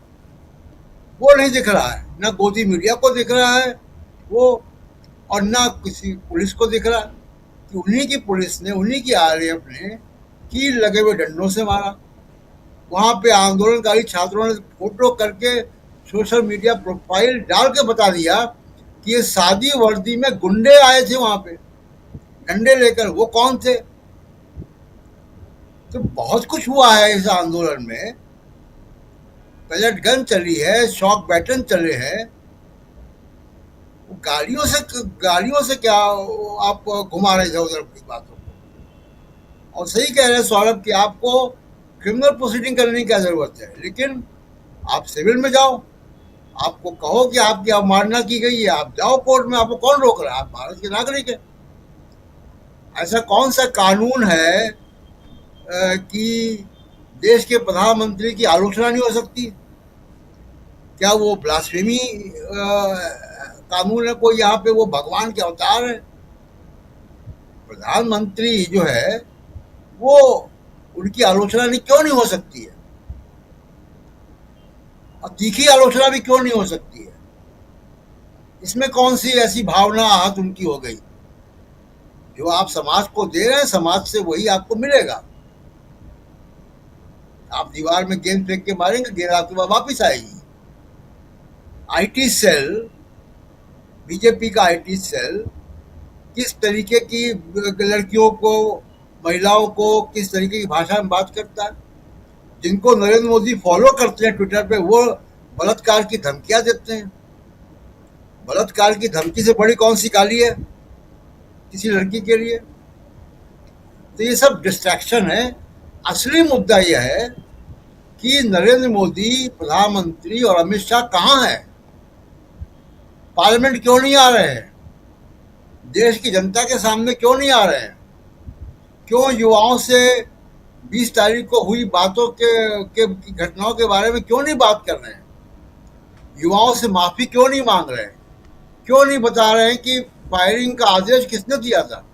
वो नहीं दिख रहा है। ना गोदी मीडिया को दिख रहा है वो, और ना किसी पुलिस को दिख रहा है कि उन्हीं की पुलिस ने, उन्हीं की RAF ने कील लगे हुए डंडों से मारा। वहाँ पे आंदोलनकारी छात्रों ने फोटो करके सोशल मीडिया प्रोफाइल डाल के बता दिया कि ये सादी वर्दी में गुंडे आए थे वहाँ पे डंडे लेकर। वो कौन थे? तो बहुत कुछ हुआ है इस आंदोलन में। पैलेट गन चली है, शॉक बैटन चले हैं। गालियों से क्या आप घुमा रहे थे उधर की बातों को। और सही कह रहे हैं सौरभ कि आपको क्रिमिनल प्रोसीडिंग करने की क्या जरूरत है? लेकिन आप सिविल में जाओ, आपको कहो कि आपकी अवमानना की गई है, आप जाओ कोर्ट में, आपको कौन रोक रहा है? आप भारत के नागरिक है। ऐसा कौन सा कानून है कि देश के प्रधानमंत्री की आलोचना नहीं हो सकती? क्या वो ब्लास्फेमी कानून है कोई? यहाँ पे वो भगवान के अवतार है? प्रधानमंत्री जो है वो, उनकी आलोचना क्यों नहीं हो सकती है? और तीखी आलोचना भी क्यों नहीं हो सकती है? इसमें कौन सी ऐसी भावना आहत उनकी हो गई? जो आप समाज को दे रहे हैं, समाज से वही आपको मिलेगा। आप दीवार में गेंद फेंक के मारेंगे, गेंद आपके पास वापिस आएगी। आईटी सेल, बीजेपी का आईटी सेल किस तरीके की लड़कियों को, महिलाओं को किस तरीके की भाषा में बात करता है? जिनको नरेंद्र मोदी फॉलो करते हैं ट्विटर पे, वो बलात्कार की धमकियां देते हैं। बलात्कार की धमकी से बड़ी कौन सी गाली है किसी लड़की के लिए? तो ये सब डिस्ट्रैक्शन है। असली मुद्दा यह है कि नरेंद्र मोदी प्रधानमंत्री और अमित शाह कहाँ हैं? पार्लियामेंट क्यों नहीं आ रहे हैं? देश की जनता के सामने क्यों नहीं आ रहे हैं? क्यों युवाओं से 20 तारीख को हुई बातों के घटनाओं के बारे में क्यों नहीं बात कर रहे हैं? युवाओं से माफी क्यों नहीं मांग रहे हैं? क्यों नहीं बता रहे हैं कि फायरिंग का आदेश किसने दिया था?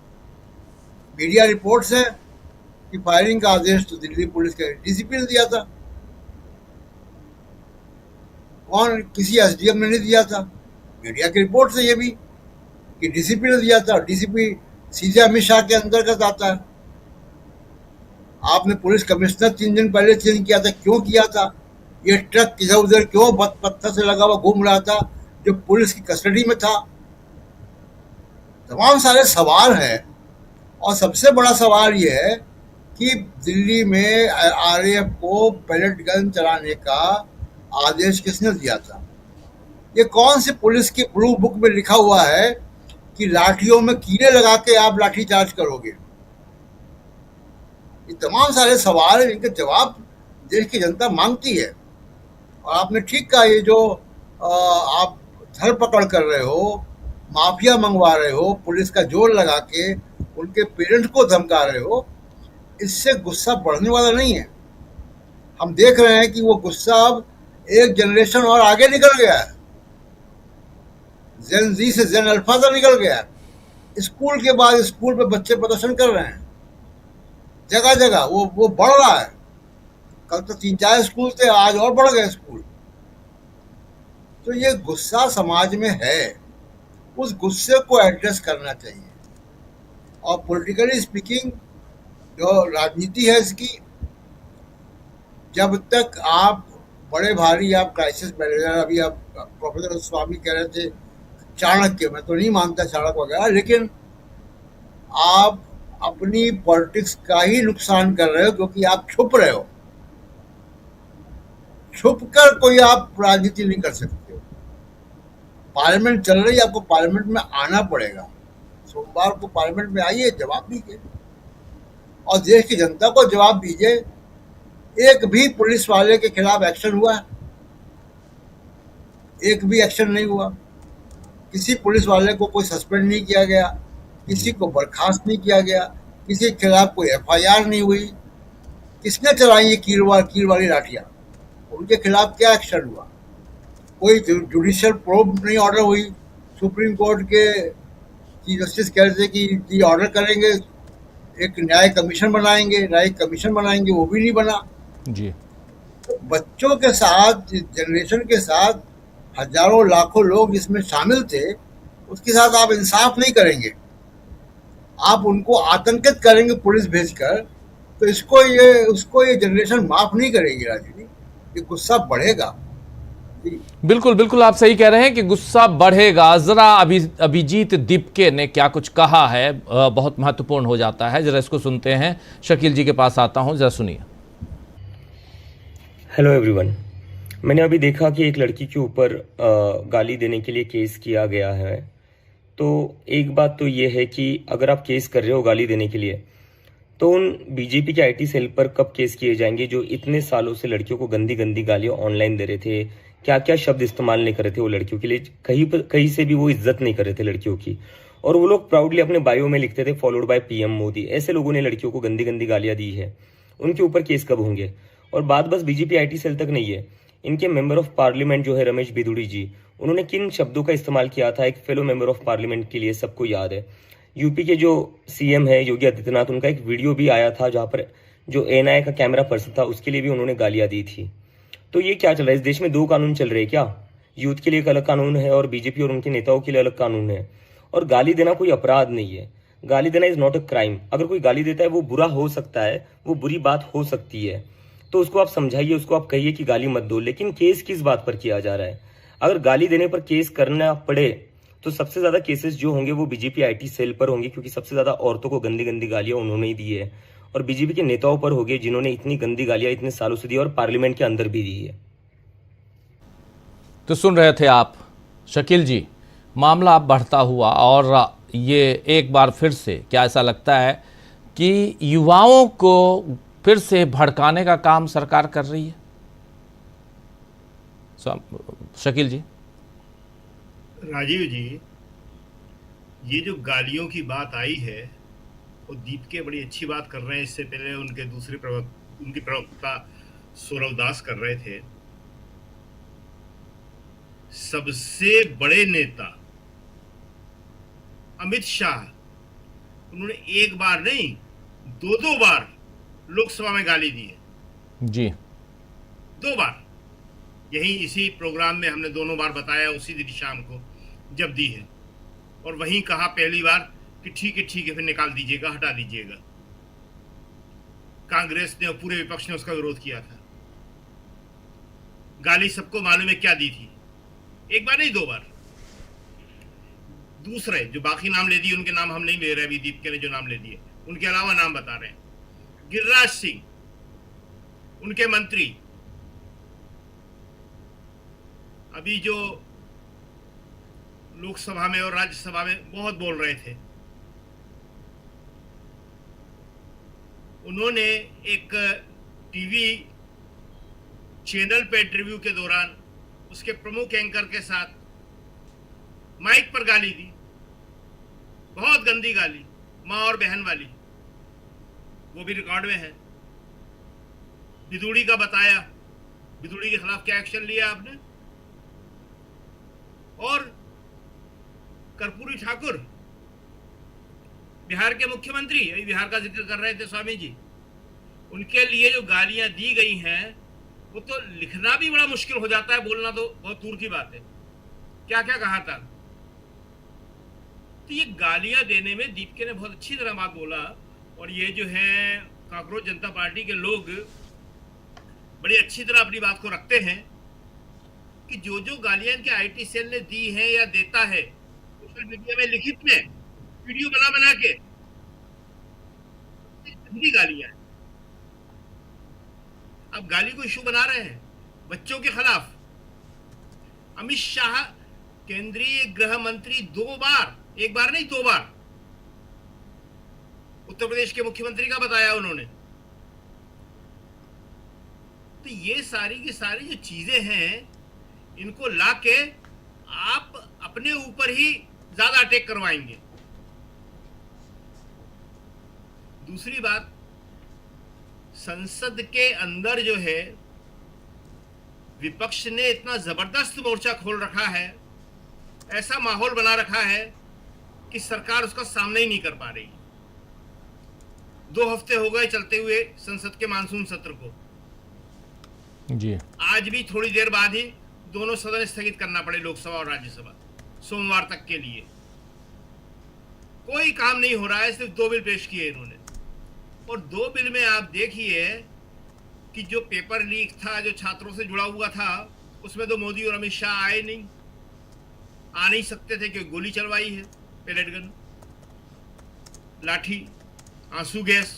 मीडिया रिपोर्ट्स है कि फायरिंग का आदेश तो दिल्ली पुलिस के डीसीपी ने दिया था। कौन? किसी एसडीएम ने नहीं दिया था। मीडिया की रिपोर्ट से ये भी कि डीसीपी ने दिया था। डीसीपी सीधे अमित शाह के अंतर्गत आता है। आपने पुलिस कमिश्नर 3 दिन पहले चेंज किया था, क्यों किया था? ये ट्रक इधर उधर क्यों पत्थर से लगा हुआ घूम रहा था जो पुलिस की कस्टडी में था? तमाम सारे सवाल हैं। और सबसे बड़ा सवाल ये है कि दिल्ली में आरएएफ को पैलेट गन चलाने का आदेश किसने दिया था? ये कौन सी पुलिस की ब्लू बुक में लिखा हुआ है कि लाठियों में कीड़े लगा के आप लाठी चार्ज करोगे? ये तमाम सारे सवाल, इनके जवाब देश की जनता मांगती है। और आपने ठीक कहा, ये जो आप धरपकड़ कर रहे हो, माफिया मंगवा रहे हो, पुलिस का जोर लगा के उनके पेरेंट्स को धमका रहे हो, इससे गुस्सा बढ़ने वाला नहीं है। हम देख रहे हैं कि वो गुस्सा अब एक जनरेशन और आगे निकल गया है। जेन जी से जेन अल्फा तक निकल गया है। स्कूल के बाद स्कूल पे बच्चे प्रदर्शन कर रहे हैं, जगह जगह वो बढ़ रहा है। कल तो 3-4 स्कूल थे, आज और बढ़ गए स्कूल। तो ये गुस्सा समाज में है, उस गुस्से को एड्रेस करना चाहिए। और पॉलिटिकली स्पीकिंग जो राजनीति है इसकी, जब तक आप बड़े भारी आप क्राइसिस मैनेजर, अभी आप प्रोफेसर स्वामी कह रहे थे चाणक्य, मैं तो नहीं मानता चाणक्य वगैरह, लेकिन आप अपनी पॉलिटिक्स का ही नुकसान कर रहे हो क्योंकि आप छुप रहे हो। छुप कर कोई आप राजनीति नहीं कर सकते हो। पार्लियामेंट चल रही है, आपको पार्लियामेंट में आना पड़ेगा। सोमवार को पार्लियामेंट में आइए, जवाब दीजिए और देश की जनता को जवाब दीजिए। एक भी पुलिस वाले के खिलाफ एक्शन हुआ? एक भी एक्शन नहीं हुआ। किसी पुलिस वाले को कोई सस्पेंड नहीं किया गया, किसी को बर्खास्त नहीं किया गया, किसी के खिलाफ कोई एफआईआर नहीं हुई। किसने चलाई ये कील वाली लाठियां? उनके खिलाफ क्या एक्शन हुआ? कोई जुडिशियल प्रोब नहीं ऑर्डर हुई? सुप्रीम कोर्ट के चीफ जस्टिस कह रहे थे कि ये ऑर्डर करेंगे, एक न्याय कमीशन बनाएंगे, वो भी नहीं बना जी। तो बच्चों के साथ, जनरेशन के साथ हजारों लाखों लोग इसमें शामिल थे, उसके साथ आप इंसाफ नहीं करेंगे, आप उनको आतंकित करेंगे पुलिस भेजकर, तो उसको ये जनरेशन माफ नहीं करेगी। राजनीति, ये गुस्सा बढ़ेगा। बिल्कुल बिल्कुल, आप सही कह रहे हैं कि गुस्सा बढ़ेगा। जरा अभिजीत दीपके ने क्या कुछ कहा है, बहुत महत्वपूर्ण हो जाता है। जरा इसको सुनते हैं। शकील जी के पास आता हूं, जरा सुनिए। हेलो एवरीवन, मैंने अभी देखा कि एक लड़की के ऊपर गाली देने के लिए केस किया गया है। तो एक बात तो ये है कि अगर आप केस कर रहे हो गाली देने के लिए, तो उन बीजेपी के आईटी सेल पर कब केस किए जाएंगे जो इतने सालों से लड़कियों को गंदी गंदी गालियां ऑनलाइन दे रहे थे, क्या क्या शब्द इस्तेमाल नहीं कर रहे थे वो लड़कियों के लिए, कहीं से भी वो इज्जत नहीं कर रहे थे लड़कियों की, और वो लोग प्राउडली अपने बायो में लिखते थे फॉलोड बाय पीएम मोदी। ऐसे लोगों ने लड़कियों को गंदी गंदी गालियां दी है, उनके ऊपर केस कब होंगे? और बात बस बीजेपी आईटी सेल तक नहीं है, इनके मेंबर ऑफ पार्लियामेंट जो है रमेश बिधूड़ी जी, उन्होंने किन शब्दों का इस्तेमाल किया था एक फेलो मेंबर ऑफ पार्लियामेंट के लिए सबको याद है। यूपी के जो सीएम है योगी आदित्यनाथ, उनका एक वीडियो भी आया था जहां पर जो एएनआई का कैमरा पर्सन था उसके लिए भी उन्होंने गालियां दी थी। तो ये क्या चल रहा है? इस देश में दो कानून चल रहे हैं क्या? यूथ के लिए एक अलग कानून है और बीजेपी और उनके नेताओं के लिए अलग कानून है। और गाली देना कोई अपराध नहीं है, गाली देना इज नॉट अ क्राइम। अगर कोई गाली देता है वो बुरा हो सकता है, वो बुरी बात हो सकती है, तो उसको आप समझाइए, उसको आप कहिए कि गाली मत दो, लेकिन केस किस बात पर किया जा रहा है? अगर गाली देने पर केस करना पड़े तो सबसे ज्यादा केसेस जो होंगे वो बीजेपी आईटी सेल पर होंगे, क्योंकि सबसे ज्यादा औरतों को गंदी गंदी गालियां उन्होंने ही दी है, और बीजेपी के नेताओं पर होंगे जिन्होंने इतनी गंदी गालियां इतने सालों से दी और पार्लियामेंट के अंदर भी दी है। तो सुन रहे थे आप शकील जी, मामला अब बढ़ता हुआ, और ये एक बार फिर से क्या ऐसा लगता है कि युवाओं को फिर से भड़काने का काम सरकार कर रही है? शकील जी। राजीव जी, ये जो गालियों की बात आई है वो दीप के बड़ी अच्छी बात कर रहे हैं। इससे पहले उनके दूसरे उनकी प्रवक्ता सौरव दास कर रहे थे। सबसे बड़े नेता अमित शाह, उन्होंने एक बार नहीं दो बार लोकसभा में गाली दी है जी, 2 बार। यही इसी प्रोग्राम में हमने दोनों बार बताया, उसी दिन शाम को जब दी है, और वहीं कहा पहली बार कि ठीक है फिर निकाल दीजिएगा, हटा दीजिएगा। कांग्रेस ने और पूरे विपक्ष ने उसका विरोध किया था। गाली सबको मालूम है क्या दी थी, 1 बार नहीं 2 बार। दूसरे जो बाकी नाम ले दिए उनके नाम हम नहीं ले रहे, अभी दीपिका ने जो नाम ले दिए उनके अलावा नाम बता रहे हैं। गिरिराज सिंह, उनके मंत्री, अभी जो लोकसभा में और राज्यसभा में बहुत बोल रहे थे, उन्होंने एक टीवी चैनल पे इंटरव्यू के दौरान उसके प्रमुख एंकर के साथ माइक पर गाली दी, बहुत गंदी गाली, मां और बहन वाली, वो भी रिकॉर्ड में है। बिधूड़ी का बताया, बिधूड़ी के खिलाफ क्या एक्शन लिया आपने? और कर्पूरी ठाकुर, बिहार के मुख्यमंत्री, अभी बिहार का जिक्र कर रहे थे स्वामी जी, उनके लिए जो गालियां दी गई हैं वो तो लिखना भी बड़ा मुश्किल हो जाता है, बोलना तो बहुत दूर की बात है। क्या क्या कहा था? तो ये गालियां देने में दीपिका ने बहुत अच्छी तरह बात बोला, और ये जो है कांग्रेस जनता पार्टी के लोग बड़ी अच्छी तरह अपनी बात को रखते हैं कि जो जो गालियां इनके आईटी सेल ने दी हैं या देता है सोशल मीडिया में लिखित में वीडियो बना के, गंदी गालियां हैं। अब गाली को इशू बना रहे हैं बच्चों के खिलाफ। अमित शाह केंद्रीय गृह मंत्री 2 बार, 1 बार नहीं 2 बार, उत्तर प्रदेश के मुख्यमंत्री का बताया उन्होंने। तो ये सारी की सारी जो चीजें हैं, इनको लाके आप अपने ऊपर ही ज्यादा अटैक करवाएंगे। दूसरी बात, संसद के अंदर जो है विपक्ष ने इतना जबरदस्त मोर्चा खोल रखा है, ऐसा माहौल बना रखा है कि सरकार उसका सामना ही नहीं कर पा रही। 2 हफ्ते हो गए चलते हुए संसद के मानसून सत्र को जी। आज भी थोड़ी देर बाद ही दोनों सदन स्थगित करना पड़े, लोकसभा और राज्यसभा, सोमवार तक के लिए। कोई काम नहीं हो रहा है, सिर्फ 2 बिल पेश किए इन्होंने। और 2 बिल में आप देखिए कि जो पेपर लीक था, जो छात्रों से जुड़ा हुआ था, उसमें तो मोदी और अमित शाह आए नहीं, आ नहीं सकते थे क्योंकि गोली चलवाई है, पेलेट गन, लाठी, आंसू गैस।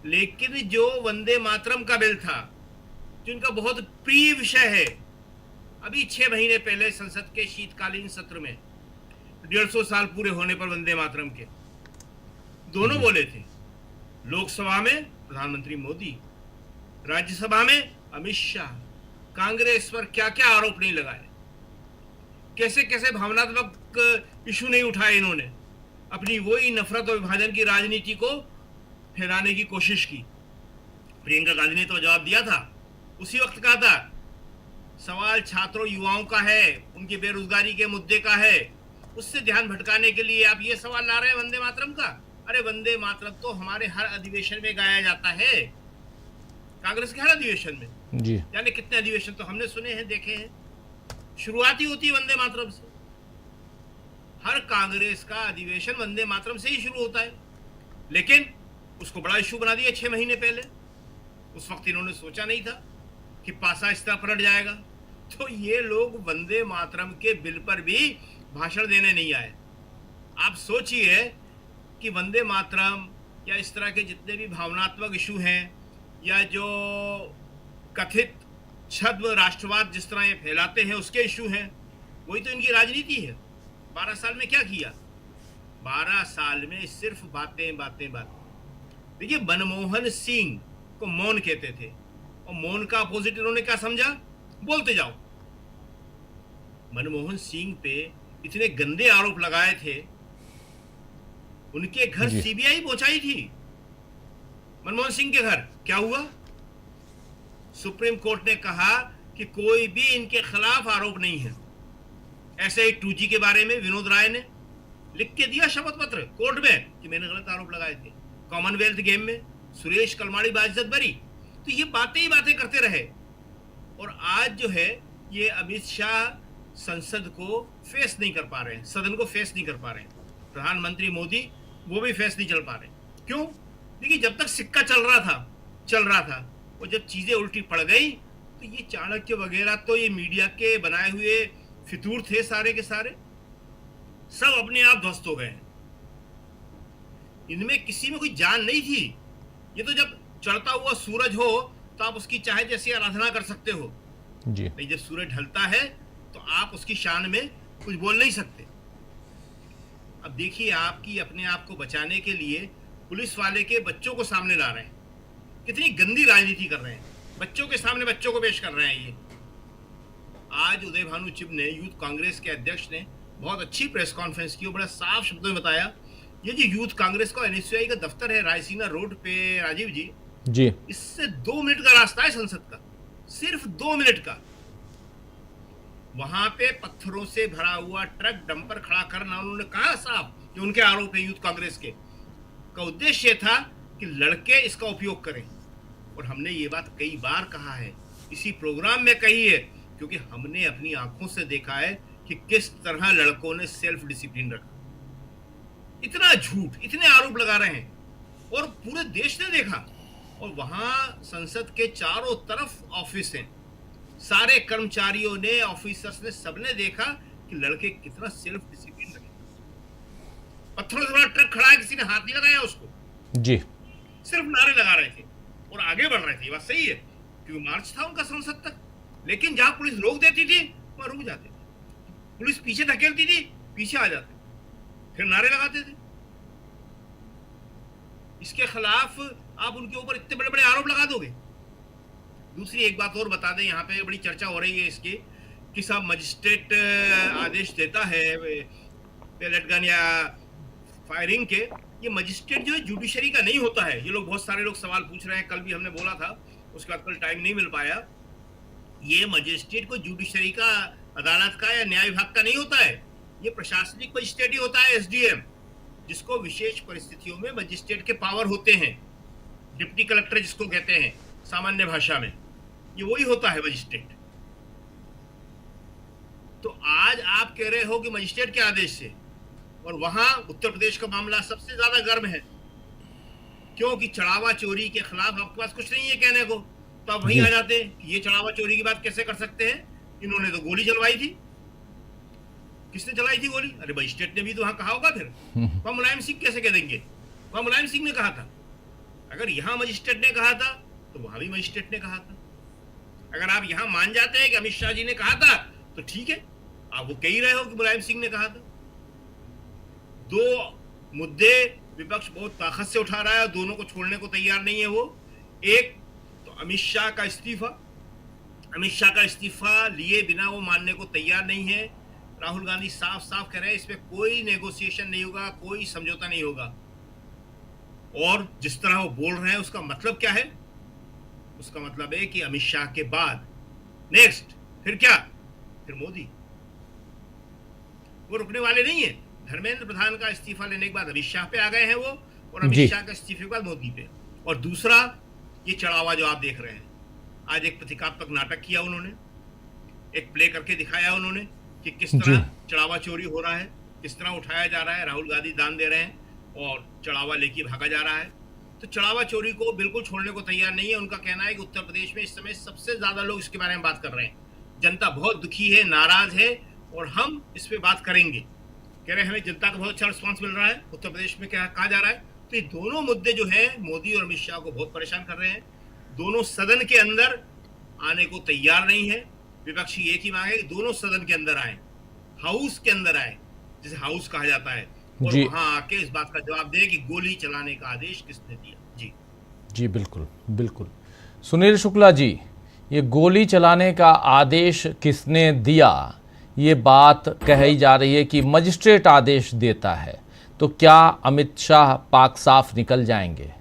लेकिन जो वंदे मातरम का बिल था, जिनका बहुत प्रिय विषय है, अभी 6 महीने पहले संसद के शीतकालीन सत्र में 150 साल पूरे होने पर वंदे मातरम के दोनों बोले थे लोकसभा में प्रधानमंत्री मोदी, राज्यसभा में अमित शाह, कांग्रेस पर क्या क्या आरोप नहीं लगाए, कैसे कैसे भावनात्मक इशू नहीं उठाए इन्होंने, अपनी वही नफरत और विभाजन की राजनीति को फैलाने की कोशिश की। प्रियंका गांधी ने तो जवाब दिया था, उसी वक्त कहा था सवाल छात्रों युवाओं का है, उनकी बेरोजगारी के मुद्दे का है, उससे ध्यान भटकाने के लिए आप ये सवाल ला रहे हैं वंदे मातरम का। अरे वंदे मातरम तो हमारे हर अधिवेशन में गाया जाता है, कांग्रेस के हर अधिवेशन में जी। यानी कितने अधिवेशन तो हमने सुने हैं, देखे हैं। शुरुआत ही होती है वंदे मातरम से, हर कांग्रेस का अधिवेशन वंदे मातरम से ही शुरू होता है। लेकिन उसको बड़ा इशू बना दिया 6 महीने पहले। उस वक्त इन्होंने सोचा नहीं था कि पासा इस तरह पलट जाएगा। तो ये लोग वंदे मातरम के बिल पर भी भाषण देने नहीं आए। आप सोचिए कि वंदे मातरम या इस तरह के जितने भी भावनात्मक इशू हैं या जो कथित छद्म राष्ट्रवाद जिस तरह ये फैलाते हैं उसके इशू हैं, वही तो इनकी राजनीति है। 12 साल में क्या किया? 12 साल में सिर्फ बातें बातें बातें। देखिए, मनमोहन सिंह को मौन कहते थे और मौन का अपोजिट इन्होंने क्या समझा? बोलते जाओ। मनमोहन सिंह पे इतने गंदे आरोप लगाए थे, उनके घर सीबीआई पहुंचाई थी। मनमोहन सिंह के घर क्या हुआ? सुप्रीम कोर्ट ने कहा कि कोई भी इनके खिलाफ आरोप नहीं है। ऐसे ही 2G के बारे में विनोद राय ने लिख के दिया शपथ पत्र कोर्ट में कि मैंने गलत आरोप लगाए थे। कॉमनवेल्थ गेम में सुरेश कलमाड़ी बाइज्जत बरी। तो ये बातें ही बातें करते रहे और आज जो है ये अमित शाह संसद को फेस नहीं कर पा रहे हैं, सदन को फेस नहीं कर पा रहे हैं। प्रधानमंत्री मोदी वो भी फेस नहीं चल पा रहे। क्यों? देखिए, जब तक सिक्का चल रहा था और जब चीजें उल्टी पड़ गई तो ये चाणक्य वगैरह तो ये मीडिया के बनाए हुए फितूर थे, सारे के सारे सब अपने आप ध्वस्त हो गए। इनमें किसी में कोई जान नहीं थी। ये तो जब चढ़ता हुआ सूरज हो तो आप उसकी चाहे जैसी आराधना कर सकते हो जी। नहीं, जब सूरज ढलता है तो आप उसकी शान में कुछ बोल नहीं सकते। अब देखिए, आपकी अपने आप को बचाने के लिए पुलिस वाले के बच्चों को सामने ला रहे हैं। कितनी गंदी राजनीति कर रहे हैं, बच्चों के सामने बच्चों को पेश कर रहे हैं। ये आज उदय भानु चिब ने, यूथ कांग्रेस के अध्यक्ष ने बहुत अच्छी प्रेस कॉन्फ्रेंस की और बड़ा साफ शब्दों में बताया, ये जो यूथ कांग्रेस का NSUI का दफ्तर है रायसीना रोड पे, राजीव जी, इससे 2 मिनट का रास्ता है संसद का, सिर्फ 2 मिनट का। वहां पे पत्थरों से भरा हुआ ट्रक डंपर खड़ा करना, उन्होंने कहा साफ, जो उनके आरोप है यूथ कांग्रेस के, का उद्देश्य था कि लड़के इसका उपयोग करें। और हमने ये बात कई बार कहा है, इसी प्रोग्राम में कही है, क्योंकि हमने अपनी आंखों से देखा है कि किस तरह लड़कों ने सेल्फ डिसिप्लिन रखा। इतना झूठ, इतने आरोप लगा रहे हैं और पूरे देश ने देखा। और वहां संसद के चारों तरफ ऑफिस हैं, सारे कर्मचारियों ने, ऑफिसर्स ने, सबने देखा कि लड़के कितना सेल्फ डिसिप्लिन रखे। पत्थरों से बड़ा ट्रक खड़ा है, किसी ने हाथ नहीं लगाया उसको जी, सिर्फ नारे लगा रहे थे और आगे बढ़ रहे थे। ये बात सही है, क्योंकि मार्च था उनका संसद तक। लेकिन जहां पुलिस रोक देती थी वहां रुक जाते थे, पुलिस पीछे धकेलती थी पीछे आ जाते, फिर नारे लगाते थे। इसके खिलाफ आप उनके ऊपर इतने बड़े बड़े आरोप लगा दोगे। दूसरी एक बात और बता दें, यहाँ पे बड़ी चर्चा हो रही है इसकी कि साहब मजिस्ट्रेट आदेश देता है पेलेट गन या फायरिंग के, ये मजिस्ट्रेट जो है जुडिशरी का नहीं होता है। ये लोग, बहुत सारे लोग सवाल पूछ रहे हैं, कल भी हमने बोला था, उसके बाद कल टाइम नहीं मिल पाया। ये मजिस्ट्रेट को जुडिशरी का, अदालत का या न्याय विभाग का नहीं होता है, ये प्रशासनिक मजिस्ट्रेट ही होता है, SDM, जिसको विशेष परिस्थितियों में मजिस्ट्रेट के पावर होते हैं, डिप्टी कलेक्टर जिसको कहते हैं सामान्य भाषा में, ये वही होता है मजिस्ट्रेट। तो आज आप कह रहे हो कि मजिस्ट्रेट के आदेश से, और वहां उत्तर प्रदेश का मामला सबसे ज्यादा गर्म है, क्योंकि चढ़ावा चोरी के खिलाफ आपके पास कुछ नहीं है कहने को, तो आप वहीं आ जाते हैं कि ये चढ़ावा चोरी की बात कैसे कर सकते हैं, इन्होंने तो गोली चलवाई थी। किसने चलाई थी गोली? अरे मजिस्ट्रेट ने भी तो वहां कहा होगा, फिर वहां मुलायम सिंह कैसे कह देंगे? वहां मुलायम सिंह ने कहा था। अगर यहां मजिस्ट्रेट ने कहा था तो वहां भी मजिस्ट्रेट ने कहा था। अगर आप यहां मान जाते हैं कि अमित शाह जी ने कहा था तो ठीक है, आप वो कह ही रहे हो कि मुलायम सिंह ने कहा था। 2 मुद्दे विपक्ष बहुत ताकत से उठा रहा है और दोनों को छोड़ने को तैयार नहीं है। वो एक तो अमित शाह का इस्तीफा लिए बिना वो मानने को तैयार नहीं है। राहुल गांधी साफ साफ कह रहे हैं इसमें कोई नेगोशिएशन नहीं होगा, कोई समझौता नहीं होगा। और जिस तरह वो बोल रहे हैं उसका मतलब क्या है? उसका मतलब है कि अमित शाह के बाद नेक्स्ट फिर क्या? फिर मोदी। वो रुकने वाले नहीं है। धर्मेंद्र प्रधान का इस्तीफा लेने के बाद अमित शाह पे आ गए हैं वो, और अमित शाह का इस्तीफे के बाद मोदी पे। और दूसरा ये चढ़ावा जो आप देख रहे हैं, आज एक प्रतीकात्मक नाटक किया उन्होंने, एक प्ले करके दिखाया उन्होंने कि किस तरह चढ़ावा चोरी हो रहा है, किस तरह उठाया जा रहा है। राहुल गांधी दान दे रहे हैं और चढ़ावा लेके भागा जा रहा है। तो चढ़ावा चोरी को बिल्कुल छोड़ने को तैयार नहीं है। उनका कहना है कि उत्तर प्रदेश में इस समय सबसे ज्यादा लोग इसके बारे में बात कर रहे हैं, जनता बहुत दुखी है, नाराज है, और हम इस पे बात करेंगे। कह रहे हैं हमें जनता का बहुत अच्छा रिस्पांस मिल रहा है, उत्तर प्रदेश में क्या कहा जा रहा है। तो ये दोनों मुद्दे जो है मोदी और अमित शाह को बहुत परेशान कर रहे हैं। दोनों सदन के अंदर आने को तैयार नहीं है। विपक्षी एक ही मांग है कि दोनों सदन के अंदर आए, हाउस के अंदर आए, जिसे हाउस कहा जाता है, और वहां आके इस बात का जवाब दे कि गोली चलाने का आदेश किसने दिया। जी बिल्कुल बिल्कुल। सुनील शुक्ला जी, ये गोली चलाने का आदेश किसने दिया, ये बात कही जा रही है कि मजिस्ट्रेट आदेश देता है। तो क्या अमित शाह पाक साफ निकल जाएंगे?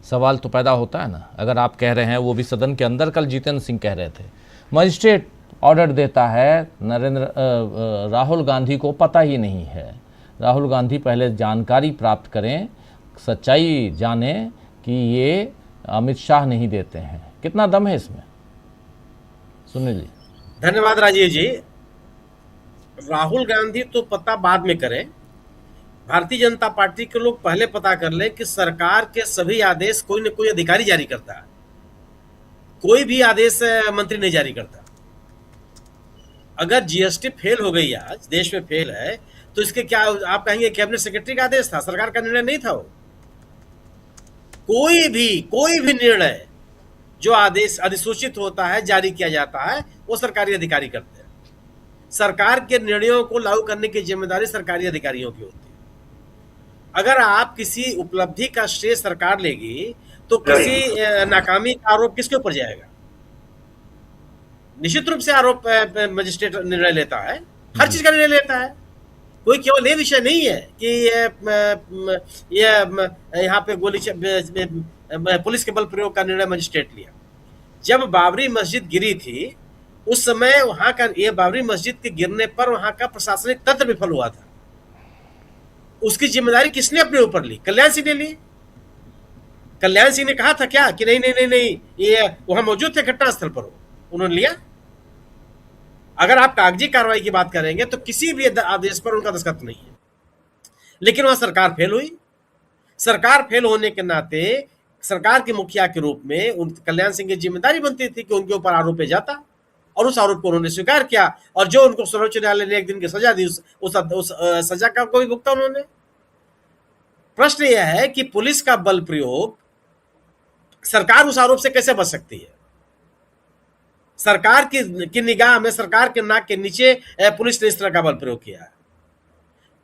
सवाल तो पैदा होता है ना। अगर आप कह रहे हैं, वो भी सदन के अंदर कल जितेंद्र सिंह कह रहे थे, मजिस्ट्रेट ऑर्डर देता है, राहुल गांधी को पता ही नहीं है। राहुल गांधी पहले जानकारी प्राप्त करें, सच्चाई जाने कि ये अमित शाह नहीं देते हैं। कितना दम है इसमें, सुनील जी? धन्यवाद राजीव जी। राहुल गांधी तो पता बाद में करें, भारतीय जनता पार्टी के लोग पहले पता कर लें कि सरकार के सभी आदेश कोई न कोई अधिकारी जारी करता है। कोई भी आदेश मंत्री नहीं जारी करता। अगर जीएसटी फेल हो गई, आज देश में फेल है, तो इसके क्या आप कहेंगे कैबिनेट सेक्रेटरी का आदेश था, सरकार का निर्णय नहीं था वो। कोई भी निर्णय जो आदेश अधिसूचित होता है, जारी किया जाता है, वो सरकारी अधिकारी करते हैं। सरकार के निर्णयों को लागू करने की जिम्मेदारी सरकारी अधिकारियों की होती है। अगर आप किसी उपलब्धि का श्रेय सरकार लेगी, तो किसी नाकामी का आरोप किसके ऊपर जाएगा? निश्चित रूप से आरोप मजिस्ट्रेट निर्णय लेता है, हर चीज का निर्णय लेता है। कोई केवल ये विषय नहीं है कि ये यहाँ पे गोली पुलिस के बल प्रयोग का निर्णय मजिस्ट्रेट लिया। जब बाबरी मस्जिद गिरी थी, उस समय वहां का ये बाबरी मस्जिद के गिरने पर वहां का प्रशासनिक तंत्र विफल हुआ था। उसकी जिम्मेदारी किसने अपने ऊपर ली? कल्याण सिंह ने ली। कल्याण सिंह ने कहा था क्या कि नहीं नहीं नहीं नहीं, ये वहां मौजूद थे घटनास्थल पर, उन्होंने लिया। अगर आप कागजी कार्रवाई की बात करेंगे तो किसी भी आदेश पर उनका दस्तखत नहीं है। लेकिन वहां सरकार फेल हुई। सरकार फेल होने के नाते सरकार के मुखिया के रूप में उन कल्याण सिंह की जिम्मेदारी बनती थी कि उनके ऊपर आरोप जाता, और उस आरोप को उन्होंने स्वीकार किया, और जो उनको सर्वोच्च न्यायालय ने 1 दिन की सजा दी, उस सजा का कोई भुगता उन्होंने। प्रश्न यह है कि पुलिस का बल प्रयोग, सरकार उस आरोप से कैसे बच सकती है? सरकार की निगाह में, सरकार के नाक के नीचे पुलिस ने इस तरह का बल प्रयोग किया है।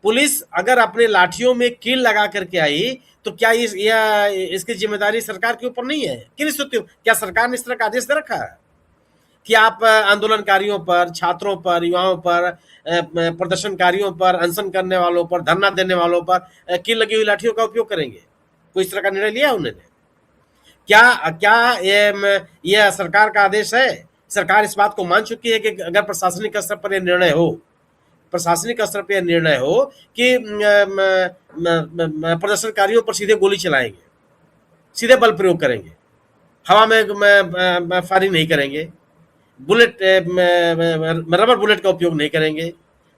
पुलिस अगर अपने लाठियों में कील लगा करके आई, तो क्या इसकी जिम्मेदारी सरकार के ऊपर नहीं है? किन स्थितियों क्या सरकार ने इस तरह का आदेश दे रखा है कि आप आंदोलनकारियों पर, छात्रों पर, युवाओं पर, प्रदर्शनकारियों पर, अनशन करने वालों पर, धरना देने वालों पर कील लगी हुई लाठियों का उपयोग करेंगे? कोई इस तरह का निर्णय लिया उन्होंने? क्या ये सरकार का आदेश है? सरकार इस बात को मान चुकी है कि अगर प्रशासनिक स्तर पर यह निर्णय हो, प्रशासनिक स्तर पर यह निर्णय हो कि प्रदर्शनकारियों पर सीधे गोली चलाएंगे, सीधे बल प्रयोग करेंगे, हवा में फायरिंग नहीं करेंगे, रबर बुलेट का उपयोग नहीं करेंगे,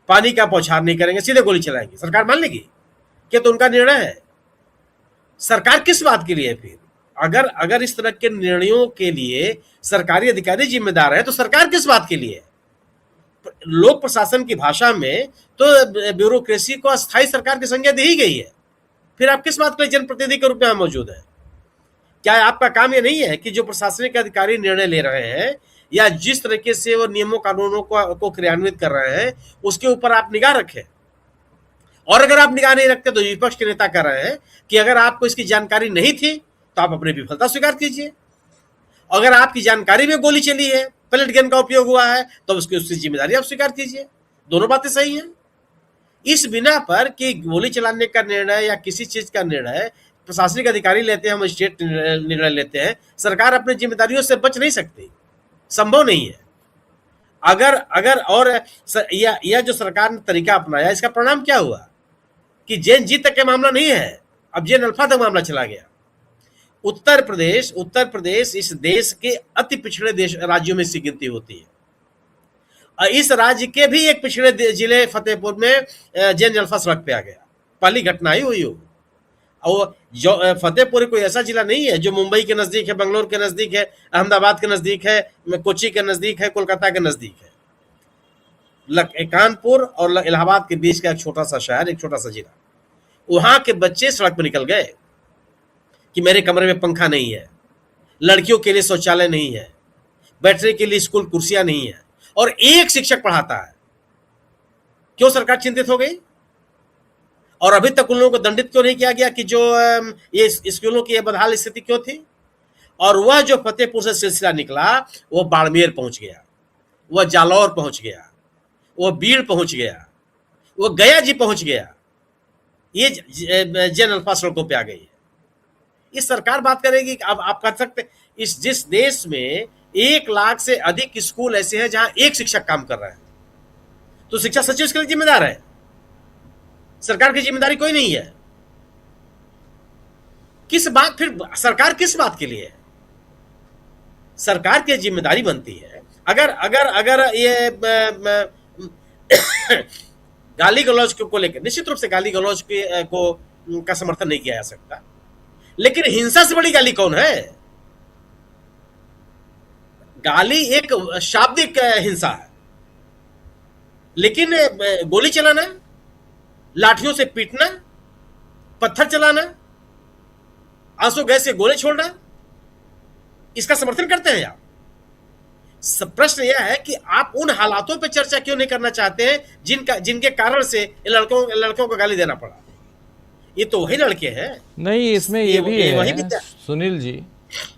पानी का बौछार नहीं करेंगे, सीधे गोली चलाएंगे, सरकार मान लेगी? क्या तो उनका निर्णय है। सरकार किस बात के लिए है फिर? अगर इस तरह के निर्णयों के लिए सरकारी अधिकारी जिम्मेदार है, तो सरकार किस बात के लिए है? लोक प्रशासन की भाषा में तो ब्यूरोक्रेसी को अस्थायी सरकार की संज्ञा दी ही गई है। फिर आप किस बात के लिए जनप्रतिनिधि के रूप में मौजूद है? क्या आपका काम ये नहीं है कि जो प्रशासनिक अधिकारी निर्णय ले रहे हैं, या जिस तरीके से वो नियमों कानूनों को क्रियान्वित कर रहे हैं, उसके ऊपर आप निगाह रखें, और अगर आप निगाह नहीं रखते तो विपक्ष के नेता कह रहे हैं कि अगर आपको इसकी जानकारी नहीं थी तो आप अपनी विफलता स्वीकार कीजिए, अगर आपकी जानकारी में गोली चली है, पेलेट गन का उपयोग हुआ है, तो उसकी जिम्मेदारी आप स्वीकार कीजिए। दोनों बातें सही हैं। इस बिना पर कि गोली चलाने का निर्णय या किसी चीज का निर्णय प्रशासनिक अधिकारी लेते हैं, मजिस्ट्रेट निर्णय लेते हैं, सरकार अपनी जिम्मेदारियों से बच नहीं सकती, संभव नहीं है। अगर और यह जो सरकार ने तरीका अपनाया, इसका परिणाम क्या हुआ कि जेन जी तक का मामला नहीं है, अब जेन अल्फा तक मामला चला गया। उत्तर प्रदेश इस देश के अति पिछड़े राज्यों में से गिनती होती है। इस राज्य के भी एक पिछड़े जिले फतेहपुर में जेन अल्फा सड़क पे आ गया, पहली घटना ही हुई हो। और जो फतेहपुर कोई ऐसा जिला नहीं है जो मुंबई के नजदीक है, बेंगलोर के नजदीक है, अहमदाबाद के नजदीक है, कोची के नजदीक है, कोलकाता के नजदीक है। कानपुर और इलाहाबाद के बीच का एक छोटा सा शहर, एक छोटा सा जिला। वहां के बच्चे सड़क पर निकल गए कि मेरे कमरे में पंखा नहीं है, लड़कियों के लिए शौचालय नहीं है, बैठने के लिए स्कूल कुर्सियां नहीं है, और एक शिक्षक पढ़ाता है। क्यों सरकार चिंतित हो गई? और अभी तक उन लोगों को दंडित क्यों नहीं किया गया कि जो ये स्कूलों की बदहाल स्थिति क्यों थी? और वह जो फतेहपुर से सिलसिला निकला, वो बाड़मेर पहुंच गया, वह जालौर पहुंच गया, वह बीड़ पहुंच गया, वह गया जी पहुंच गया। ये जेन अल्फा सड़कों पे आ गई है। इस सरकार बात करेगी कि अब आप कर सकते, इस जिस देश में 1 लाख से अधिक स्कूल ऐसे हैं जहां एक शिक्षक काम कर रहा है, तो शिक्षा सचिव इसके लिए जिम्मेदार है, सरकार की जिम्मेदारी कोई नहीं है। किस बात, फिर सरकार किस बात के लिए है? सरकार की जिम्मेदारी बनती है, अगर ये गाली गलौज को लेकर, निश्चित रूप से गाली गलौज का समर्थन नहीं किया जा सकता, लेकिन हिंसा से बड़ी गाली कौन है? गाली एक शाब्दिक हिंसा है, लेकिन गोली चलाना, लाठियों से पीटना, पत्थर चलाना, आंसू गैस से गोले छोड़ना, इसका समर्थन करते हैं आप? प्रश्न यह है कि आप उन हालातों पे चर्चा क्यों नहीं करना चाहते हैं जिनके कारण से लड़कों को गाली देना पड़ा। ये तो वही लड़के हैं। नहीं, इसमें ये भी है सुनील जी,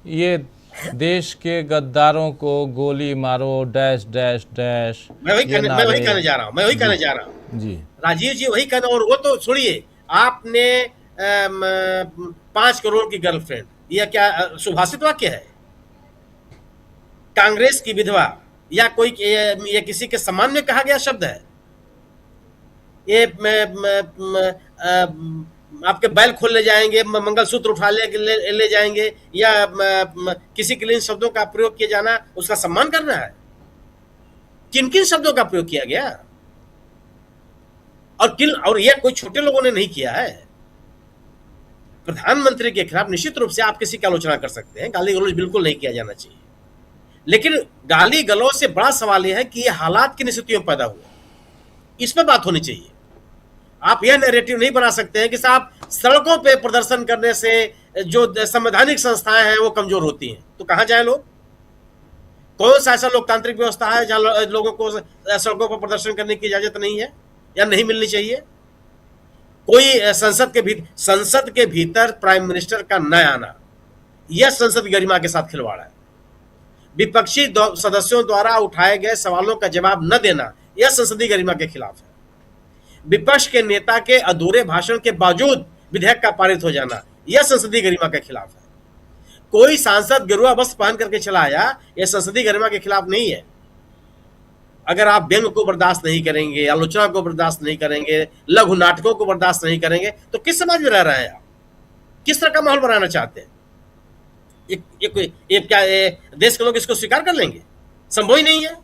ये देश के गद्दारों को गोली मारो, डैश डैश डैश। मैं वही कहने जा रहा हूँ जी राजीव जी, वही कहना। और वो तो छोड़िए, आपने 5 करोड़ की गर्लफ्रेंड, यह क्या सुभाषित वाक्य है? कांग्रेस की विधवा या कोई ये किसी के सम्मान में कहा गया शब्द है? ये आपके बैल खोल ले जाएंगे, मंगलसूत्र उठा ले जाएंगे, या किसी के लिए इन शब्दों का प्रयोग किया जाना उसका सम्मान करना है? किन किन शब्दों का प्रयोग किया गया? और यह कोई छोटे लोगों ने नहीं किया है। प्रधानमंत्री के खिलाफ निश्चित रूप से आप किसी की आलोचना कर सकते हैं, गाली गलौज बिल्कुल नहीं किया जाना चाहिए, लेकिन गाली गलौज से बड़ा सवाल यह है कि यह हालात किन स्थितियों में पैदा हुआ, इस पर बात होनी चाहिए। आप यह नैरेटिव नहीं बना सकते हैं कि साहब सड़कों पे प्रदर्शन करने से जो संवैधानिक संस्थाएं हैं वो कमजोर होती हैं। तो कहां जाए लोग? कौन सा ऐसा लोकतांत्रिक व्यवस्था है जहां लोगों को सड़कों पर प्रदर्शन करने की इजाजत नहीं है या नहीं मिलनी चाहिए? कोई संसद के भीतर प्राइम मिनिस्टर का न आना, यह संसद की गरिमा के साथ खिलवाड़ है। विपक्षी सदस्यों द्वारा उठाए गए सवालों का जवाब न देना, यह संसदीय गरिमा के खिलाफ है। विपक्ष के नेता के अधूरे भाषण के बावजूद विधेयक का पारित हो जाना, यह संसदीय गरिमा के खिलाफ है। कोई सांसद गेरुआ वस्त्र पहन करके चला आया, यह संसदीय गरिमा के खिलाफ नहीं है। अगर आप व्यंग को बर्दाश्त नहीं करेंगे, आलोचना को बर्दाश्त नहीं करेंगे, लघु नाटकों को बर्दाश्त नहीं करेंगे, तो किस समाज में रह रहे हैं आप? किस तरह का माहौल बनाना चाहते हैं? क्या देश के लोग इसको स्वीकार कर लेंगे? संभव ही नहीं है।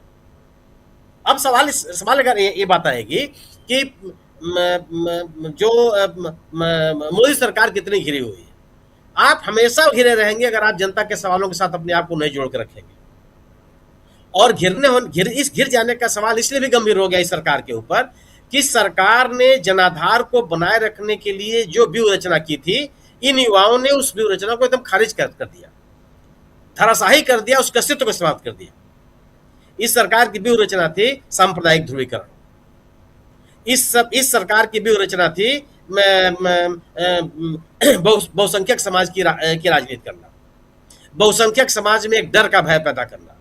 अब सवाल अगर ये बात आएगी कि जो मोदी सरकार कितनी घिरी हुई है, आप हमेशा घिरे रहेंगे अगर आप जनता के सवालों के साथ अपने आप को नहीं जोड़ कर रखेंगे। और घिर जाने का सवाल इसलिए भी गंभीर हो गया इस सरकार के ऊपर कि सरकार ने जनाधार को बनाए रखने के लिए जो व्यूह रचना की थी, इन युवाओं ने उस व्यूह रचना को एकदम खारिज कर दिया, धराशाही कर दिया, उसके अस्तित्व को समाप्त कर दिया। इस सरकार की व्यूह रचना थी सांप्रदायिक ध्रुवीकरण। इस सरकार की भी रचना थी बहुसंख्यक समाज की राजनीति करना, बहुसंख्यक समाज में एक डर का भय पैदा करना,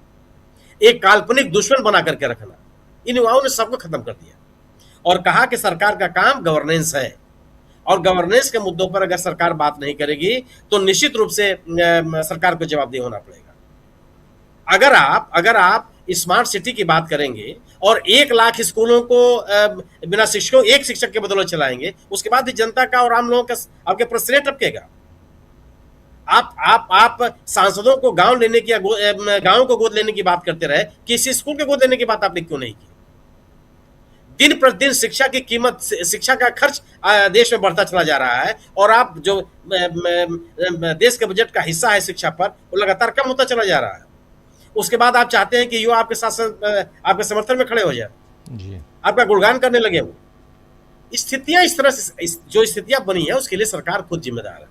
एक काल्पनिक दुश्मन बना करके रखना। इन युवाओं ने सबको खत्म कर दिया और कहा कि सरकार का काम गवर्नेंस है, और गवर्नेंस के मुद्दों पर अगर सरकार बात नहीं करेगी तो निश्चित रूप से सरकार को जवाबदेह होना पड़ेगा। अगर आप स्मार्ट सिटी की बात करेंगे और 1 लाख स्कूलों को बिना शिक्षकों एक शिक्षक के बदौलत चलाएंगे, उसके बाद भी जनता का और आम लोगों का आपके पर सिरे टपकेगा। आप सांसदों को गांव लेने की, गांव को गोद लेने की बात करते रहे, किसी स्कूल के गोद लेने की बात आपने क्यों नहीं की? दिन प्रतिदिन शिक्षा की कीमत, शिक्षा का खर्च देश में बढ़ता चला जा रहा है, और आप जो देश के बजट का हिस्सा है शिक्षा पर, वो लगातार कम होता चला जा रहा है। उसके बाद आप चाहते हैं कि युवा आपके साथ आपके समर्थन में खड़े हो जाए, आपका गुणगान करने लगे। वो स्थितियां इस तरह से, जो स्थितियां बनी है उसके लिए सरकार खुद जिम्मेदार है।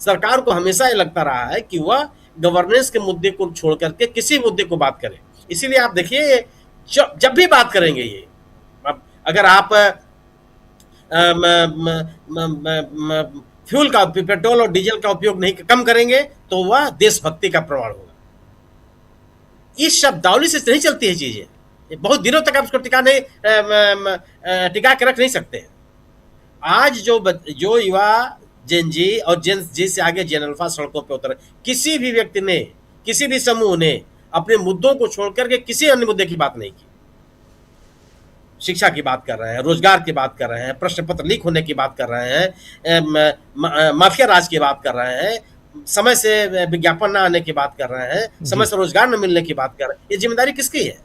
सरकार को हमेशा ये लगता रहा है कि वह गवर्नेंस के मुद्दे को छोड़ करके किसी मुद्दे को बात करे। इसीलिए आप देखिए, जब भी बात करेंगे ये, अगर आप फ्यूल का, पेट्रोल और डीजल का उपयोग नहीं कम करेंगे तो वह देशभक्ति का प्रमाण होगा। इस शब्दावली से नहीं चलती है चीजें, बहुत दिनों तक आप उसको टिका के रख नहीं सकते। आज जो युवा जेन जी और जेन जी से आगे जेन अल्फा सड़कों पे उतरे, किसी भी व्यक्ति ने, किसी भी समूह ने अपने मुद्दों को छोड़कर के किसी अन्य मुद्दे की बात नहीं की। शिक्षा की बात कर रहे हैं, रोजगार की बात कर रहे हैं, प्रश्न पत्र लीक होने की बात कर रहे हैं, माफिया राज की बात कर रहे हैं, समय से विज्ञापन न आने की बात कर रहे हैं, समय से रोजगार न मिलने की बात कर रहे हैं। ये जिम्मेदारी किसकी है?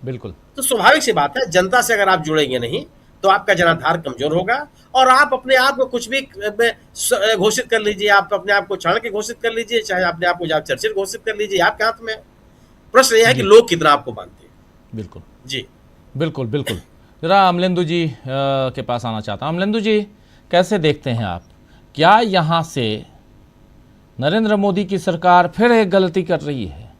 बिल्कुल। तो स्वाभाविक सी बात है, जनता से अगर आप जुड़ेंगे नहीं तो आपका जनाधार कमजोर होगा, और आप अपने आप को कुछ भी घोषित कर लीजिए, आप अपने आप को चाणक्य घोषित कर लीजिए, चाहे अपने आप को चर्चिल घोषित कर लीजिए, आपके हाथ में। प्रश्न यह है कि लोग कितना आपको मानते हैं। बिल्कुल जी, बिल्कुल बिल्कुल। जरा अमलेंदु जी के पास आना चाहता हूँ। अमलेंदु जी, कैसे देखते हैं आप, क्या यहाँ से नरेंद्र मोदी की सरकार फिर एक गलती कर रही है,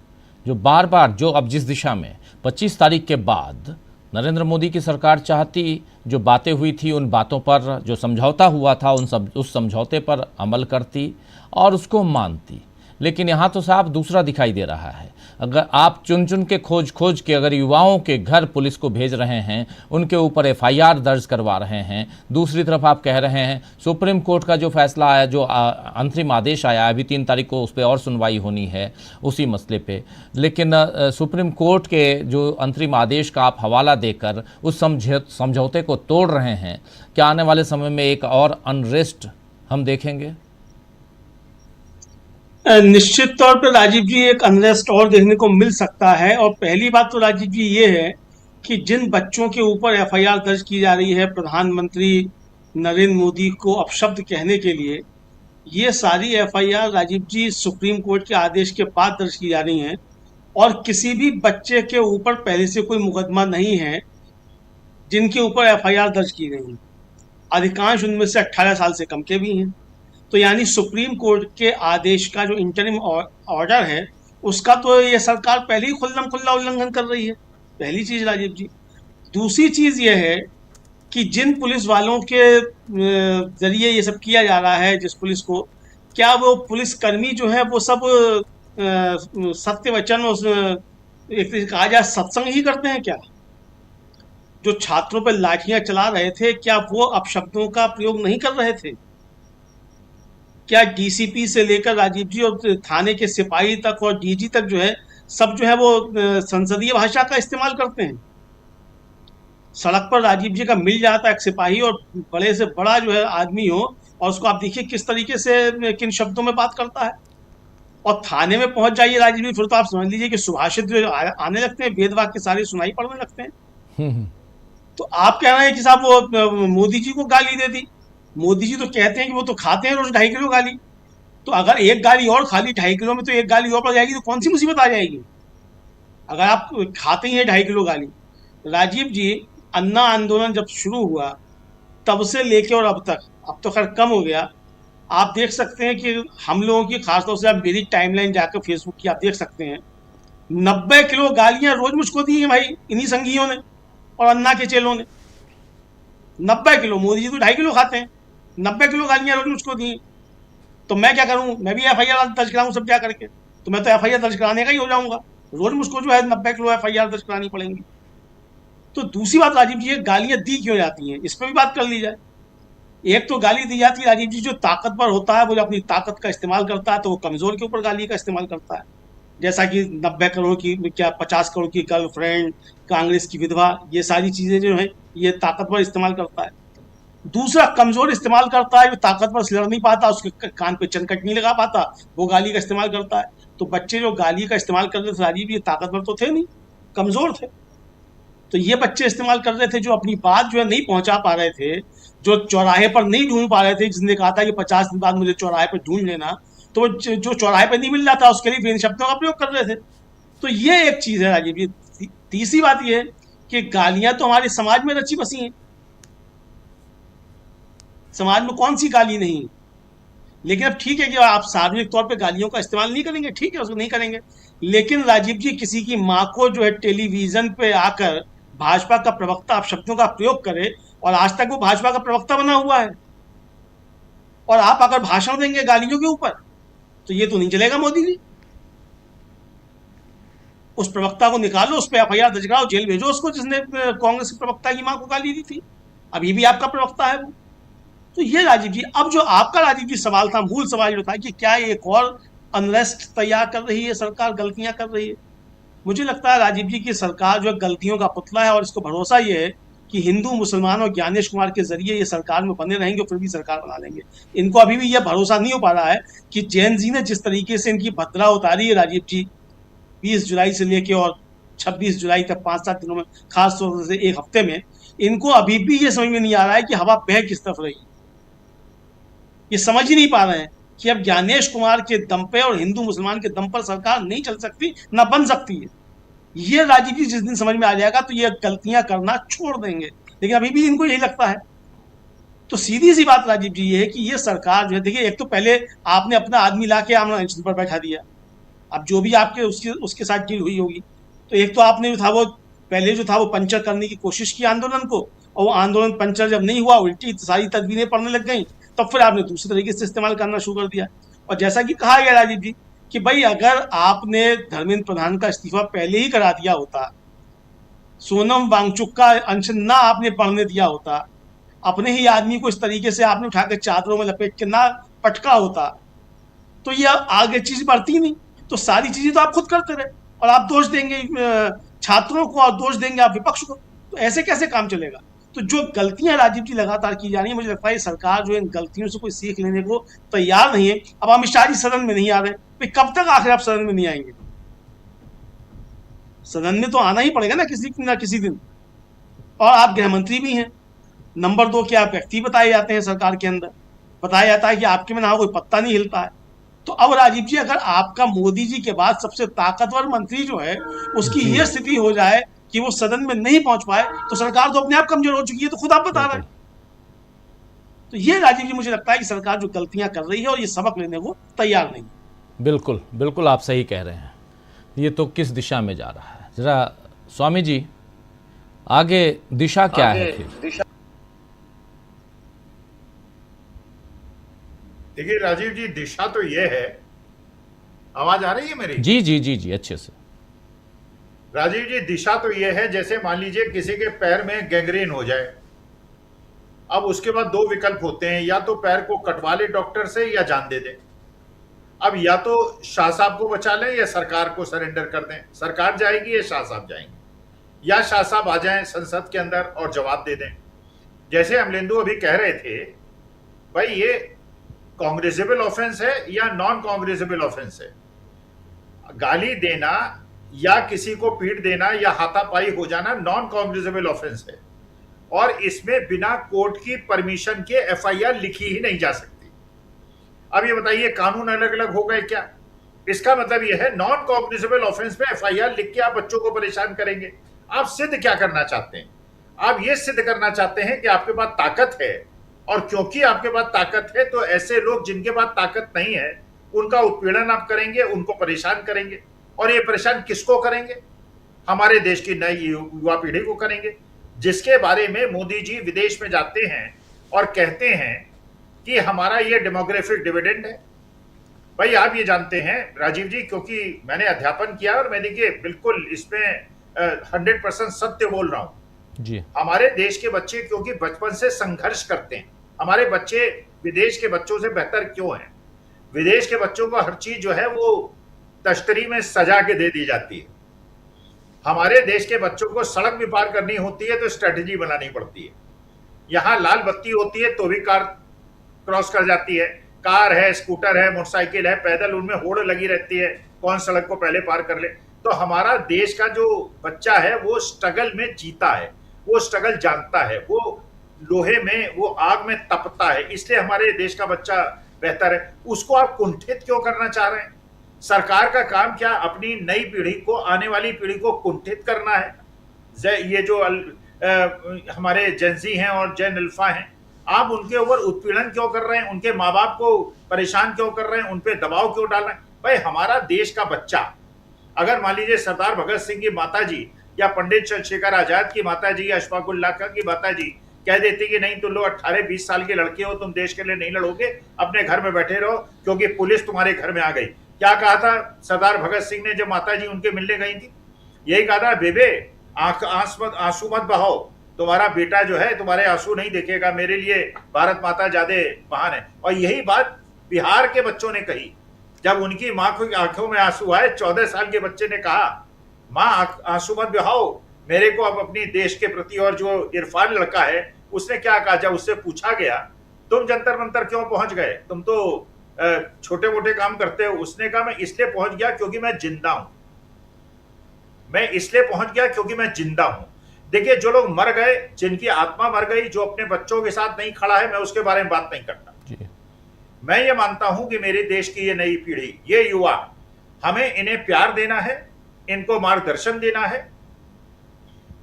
जो बार बार, जो अब जिस दिशा में 25 तारीख के बाद नरेंद्र मोदी की सरकार चाहती, जो बातें हुई थी उन बातों पर, जो समझौता हुआ था उस समझौते पर अमल करती और उसको मानती, लेकिन यहाँ तो साफ दूसरा दिखाई दे रहा है। अगर आप चुन चुन के खोज के अगर युवाओं के घर पुलिस को भेज रहे हैं, उनके ऊपर FIR दर्ज करवा रहे हैं, दूसरी तरफ आप कह रहे हैं सुप्रीम कोर्ट का जो फैसला आया, जो अंतरिम आदेश आया, अभी 3 तारीख को उस पर और सुनवाई होनी है उसी मसले पे, लेकिन सुप्रीम कोर्ट के जो अंतरिम आदेश का आप हवाला देकर उस समझौते को तोड़ रहे हैं। क्या आने वाले समय में एक और अनरेस्ट हम देखेंगे? निश्चित तौर पर राजीव जी, एक अनरेस्ट और देखने को मिल सकता है। और पहली बात तो राजीव जी ये है कि जिन बच्चों के ऊपर FIR दर्ज की जा रही है प्रधानमंत्री नरेंद्र मोदी को अपशब्द कहने के लिए, ये सारी FIR राजीव जी सुप्रीम कोर्ट के आदेश के बाद दर्ज की जा रही हैं, और किसी भी बच्चे के ऊपर पहले से कोई मुकदमा नहीं है जिनके ऊपर FIR दर्ज की गई है। अधिकांश उनमें से 18 साल से कम के भी हैं। तो यानी सुप्रीम कोर्ट के आदेश का जो इंटरिम ऑर्डर है, उसका तो ये सरकार पहले ही खुल्ला उल्लंघन कर रही है, पहली चीज राजीव जी। दूसरी चीज ये है कि जिन पुलिस वालों के जरिए ये सब किया जा रहा है, जिस पुलिस को, क्या वो पुलिस कर्मी जो है वो सब सत्य वचन, एक कहा जाए सत्संग ही करते हैं क्या? जो छात्रों पर लाठियां चला रहे थे, क्या वो अपशब्दों का प्रयोग नहीं कर रहे थे? क्या DCP से लेकर राजीव जी और थाने के सिपाही तक और DG तक जो है, सब जो है वो संसदीय भाषा का इस्तेमाल करते हैं? सड़क पर राजीव जी का मिल जाता है एक सिपाही, और बड़े से बड़ा जो है आदमी हो, और उसको आप देखिए किस तरीके से, किन शब्दों में बात करता है। और थाने में पहुंच जाइए राजीव जी, फिर तो आप समझ लीजिए कि सुभाषित जो आने लगते हैं, वेद वाक्य सारी सुनाई पड़ने लगते हैं। तो आप कह रहे हैं कि साहब वो मोदी जी को गाली दे दी। मोदी जी तो कहते हैं कि वो तो खाते हैं रोज 2.5 किलो गाली, तो अगर एक गाली और खा ली 2.5 किलो में, तो एक गाली और पड़ जाएगी, तो कौन सी मुसीबत आ जाएगी? अगर आप खाते ही हैं 2.5 किलो गाली। राजीव जी, अन्ना आंदोलन जब शुरू हुआ तब से लेके और अब तो खैर कम हो गया, आप देख सकते हैं कि हम लोगों की, खासतौर से आप मेरी टाइमलाइन जाकर फेसबुक की आप देख सकते हैं, 90 किलो गालियां रोज मुझको दी हैं भाई, इन्हीं संघियों ने और अन्ना के चेलों ने। 90 किलो, मोदी जी तो 2.5 किलो खाते हैं, 90 किलो गालियां रोज मुझको दी। तो मैं क्या करूं, मैं भी एफआईआर दर्ज कराऊं सब जा करके? तो मैं तो एफआईआर दर्ज कराने का ही हो जाऊंगा, रोज मुझको जो है 90 किलो एफआईआर दर्ज करानी पड़ेंगी। तो दूसरी बात राजीव जी, ये गालियां दी क्यों जाती हैं, इस पर भी बात कर ली जाए। एक तो गाली दी जाती है राजीव जी, जो ताकतवर होता है वो जो अपनी ताकत का इस्तेमाल करता है तो वो कमजोर के ऊपर गाली का इस्तेमाल करता है, जैसा कि 90 करोड़ की क्या 50 करोड़ की गर्लफ्रेंड, कांग्रेस की विधवा, ये सारी चीजें जो है ये ताकतवर इस्तेमाल करता है। दूसरा कमजोर इस्तेमाल करता है, जो ताकतवर से लड़ नहीं पाता, उसके कान पे चनकट नहीं लगा पाता, वो गाली का इस्तेमाल करता है। तो बच्चे जो गाली का इस्तेमाल कर रहे थे राजीव, ये ताकतवर तो थे नहीं, कमजोर थे। तो ये बच्चे इस्तेमाल कर रहे थे जो अपनी बात जो है नहीं पहुंचा पा रहे थे, जो चौराहे पर नहीं ढूंढ पा रहे थे, जिसने कहा था कि 50 दिन बाद मुझे चौराहे पर ढूंढ लेना, तो जो चौराहे पर नहीं मिल रहा था उसके लिए इन शब्दों का प्रयोग कर रहे थे। तो ये एक चीज है राजीव जी। तीसरी बात ये है कि गालियां तो हमारे समाज में रची बसी हैं, समाज में कौन सी गाली नहीं। लेकिन अब ठीक है कि आप सार्वजनिक तौर पे गालियों का इस्तेमाल नहीं करेंगे, ठीक है, उसको नहीं करेंगे। लेकिन राजीव जी, किसी की माँ को जो है टेलीविजन पे आकर भाजपा का प्रवक्ता आप शब्दों का प्रयोग करे, और आज तक वो भाजपा का प्रवक्ता बना हुआ है, और आप अगर भाषण देंगे गालियों के ऊपर, तो ये तो नहीं चलेगा मोदी जी। उस प्रवक्ता को निकालो, उस पर एफआईआर दर्ज कराओ, जेल भेजो उसको जिसने कांग्रेस के प्रवक्ता की मां को गाली दी थी, अभी भी आपका प्रवक्ता है वो। तो ये राजीव जी, अब जो आपका राजीव जी सवाल था, मूल सवाल जो था कि क्या एक और अनरेस्ट तैयार कर रही है सरकार, गलतियां कर रही है। मुझे लगता है राजीव जी की सरकार जो है गलतियों का पुतला है, और इसको भरोसा ये है कि हिंदू मुसलमान और ज्ञानेश कुमार के जरिए ये सरकार में बने रहेंगे, फिर भी सरकार बना लेंगे। इनको अभी भी यह भरोसा नहीं हो पा रहा है कि जैन जी ने जिस तरीके से इनकी भद्रा उतारी है राजीव जी, 20 जुलाई से लेके और 26 जुलाई तक 5-7 दिनों में, खास तौर से एक हफ्ते में, इनको अभी भी ये समझ में नहीं आ रहा है कि हवा बह किस तरफ रही। ये समझ ही नहीं पा रहे हैं कि अब ज्ञानेश कुमार के दम पे और हिंदू मुसलमान के दम पर सरकार नहीं चल सकती, ना बन सकती है। ये राजीव जी जिस दिन समझ में आ जाएगा तो ये गलतियां करना छोड़ देंगे, लेकिन अभी भी इनको यही लगता है। तो सीधी सी बात राजीव जी ये है कि ये सरकार जो है, देखिए, एक तो पहले आपने अपना आदमी ला के आमना अनशन पर बैठा दिया, अब जो भी आपके उसके साथ डील हुई होगी, तो एक तो आपने जो था वो पहले जो था वो पंचर करने की कोशिश की आंदोलन को, और वो आंदोलन पंचर जब नहीं हुआ, उल्टी सारी तदबीरें पड़ने लग गई, तब फिर आपने दूसरे तरीके से इस्तेमाल करना शुरू कर दिया। और जैसा कि कहा गया राजीव जी कि भाई अगर आपने धर्मेंद्र प्रधान का इस्तीफा पहले ही करा दिया होता, सोनम वांगचुक का अनशन ना आपने पढ़ने दिया होता, अपने ही आदमी को इस तरीके से आपने उठाकर चादरों में लपेट के ना पटका होता, तो ये आगे चीज बढ़ती नहीं। तो सारी चीजें तो आप खुद करते रहे, और आप दोष देंगे छात्रों को और दोष देंगे आप विपक्ष को, तो ऐसे कैसे काम चलेगा। तो जो गलतियां राजीव जी लगातार की जा रही है, मुझे लगता है सरकार जो है इन गलतियों से कोई सीख लेने को तैयार नहीं है। अब अमित शाह जी सदन में नहीं आ रहे, भाई कब तक आखिर आप सदन में नहीं आएंगे? सदन में तो आना ही पड़ेगा ना किसी दिन। और आप गृह मंत्री भी हैं, नंबर 2 के आप व्यक्ति बताए जाते हैं सरकार के अंदर, बताया जाता है कि आपके में ना कोई पत्ता नहीं हिलता है। तो अब राजीव जी, अगर आपका मोदी जी के बाद सबसे ताकतवर मंत्री जो है उसकी ये स्थिति हो जाए कि वो सदन में नहीं पहुंच पाए, तो सरकार तो अपने आप कमजोर हो चुकी है, तो खुद आप बता रहे हैं। तो ये राजीव जी, मुझे लगता है कि सरकार जो गलतियां कर रही है और ये सबक लेने को तैयार नहीं। बिल्कुल बिल्कुल आप सही कह रहे हैं। ये तो किस दिशा में जा रहा है, जरा स्वामी जी आगे दिशा क्या है फिर? देखिए राजीव जी, दिशा तो ये है, आवाज आ रही है मेरी? जी जी जी जी, अच्छे से। राजीव जी, दिशा तो ये है, जैसे मान लीजिए किसी के पैर में गैंग्रीन हो जाए, अब उसके बाद 2 विकल्प होते हैं, या तो पैर को कटवा ले डॉक्टर से या जान दे दें। अब या तो शाह साहब को बचा लें या सरकार को सरेंडर कर दें, सरकार जाएगी या शाह साहब जाएंगे, या शाह साहब आ जाएं संसद के अंदर और जवाब दे दें। जैसे अमलेंदु अभी कह रहे थे, भाई ये कांग्रेसेबल ऑफेंस है या नॉन कांग्रेसेबल ऑफेंस है? गाली देना या किसी को पीट देना या हाथापाई हो जाना नॉन कांग्रेसेबल ऑफेंस है, और इसमें बिना कोर्ट की परमिशन के एफआईआर लिखी ही नहीं जा सकती। अब ये बताइए, कानून अलग अलग हो गए क्या? इसका मतलब ये है नॉन कांग्रेसेबल ऑफेंस में एफआईआर लिख के आप बच्चों को परेशान करेंगे। आप सिद्ध क्या करना चाहते हैं? आप ये सिद्ध करना चाहते हैं कि आपके पास ताकत है, और क्योंकि आपके पापास ताकत है तो ऐसे लोग जिनके पास ताकत नहीं है उनका उत्पीड़न आप करेंगे, उनको परेशान करेंगे। और ये परेशान किसको करेंगे? हमारे देश की नई युवा पीढ़ी को करेंगे। जिसके बारे में मोदी जी विदेश में जाते हैं और कहते हैं कि हमारा ये डेमोग्राफिक डिविडेंड है। भाई आप ये जानते हैं राजीव जी, क्योंकि मैंने अध्यापन किया और मैं देखिए बिल्कुल इसमें 100% सत्य बोल रहा हूं जी। हमारे देश के बच्चे क्योंकि बचपन से संघर्ष करते हैं, हमारे बच्चे विदेश के बच्चों से बेहतर क्यों हैं? विदेश के बच्चों को हर चीज जो है वो तश्तरी में सजा के दे दी जाती है। हमारे देश के बच्चों को सड़क भी पार करनी होती है तो स्ट्रेटेजी बनानी पड़ती है। यहाँ लाल बत्ती होती है तो भी कार क्रॉस कर जाती है, कार है, स्कूटर है, मोटरसाइकिल है, पैदल, उनमें होड़ लगी रहती है, कौन सड़क को पहले पार कर ले। तो हमारा देश का जो बच्चा है वो स्ट्रगल में जीता है, वो स्ट्रगल जानता है, वो लोहे में, वो आग में तपता है, इसलिए हमारे देश का बच्चा बेहतर है। उसको आप कुंठित क्यों करना चाह रहे हैं? सरकार का काम क्या अपनी नई पीढ़ी को, आने वाली पीढ़ी को कुंठित करना है? ये जो हमारे जेनजी हैं और जेन अल्फा हैं, आप उनके ऊपर उत्पीड़न क्यों कर रहे हैं? उनके माँ बाप को परेशान क्यों कर रहे हैं? उन पे दबाव क्यों डाल रहे हैं? भाई हमारा देश का बच्चा, अगर मान लीजिए सरदार भगत सिंह की माताजी या पंडित चंद्रशेखर आजाद की माताजी या अशफाक उल्लाह खां की माताजी कह देती कि नहीं तुम लोग 18-20 साल के लड़के हो, तुम देश के लिए नहीं लड़ोगे, अपने घर में बैठे रहो क्योंकि पुलिस तुम्हारे घर में आ गई। क्या कहा था सरदार भगत सिंह ने जब माताजी उनके मिलने गई थी? यही कहा था, बेबे आंसू मत बहाओ, तुम्हारा बेटा जो है तुम्हारे आंसू नहीं देखेगा, मेरे लिए भारत माता ज्यादा महान है। और यही बात बिहार के बच्चों ने कही जब उनकी माँ की आंखों में आंसू आए। 14 साल के बच्चे ने कहा, माँ आंसू मत बहाओ मेरे को अब अपनी देश के प्रति। और जो इरफान लड़का है उसने क्या कहा जब उससे पूछा गया तुम जंतर मंतर क्यों पहुंच गए, तुम तो छोटे मोटे काम करते हो? उसने कहा मैं इसलिए पहुंच गया क्योंकि मैं जिंदा हूं, मैं इसलिए पहुंच गया क्योंकि मैं जिंदा हूं। देखिए जो लोग मर गए, जिनकी आत्मा मर गई, जो अपने बच्चों के साथ नहीं खड़ा है, मैं उसके बारे में बात नहीं करता। मैं ये मानता हूं कि मेरे देश की ये नई पीढ़ी, ये युवा, हमें इन्हें प्यार देना है, इनको मार्गदर्शन देना है,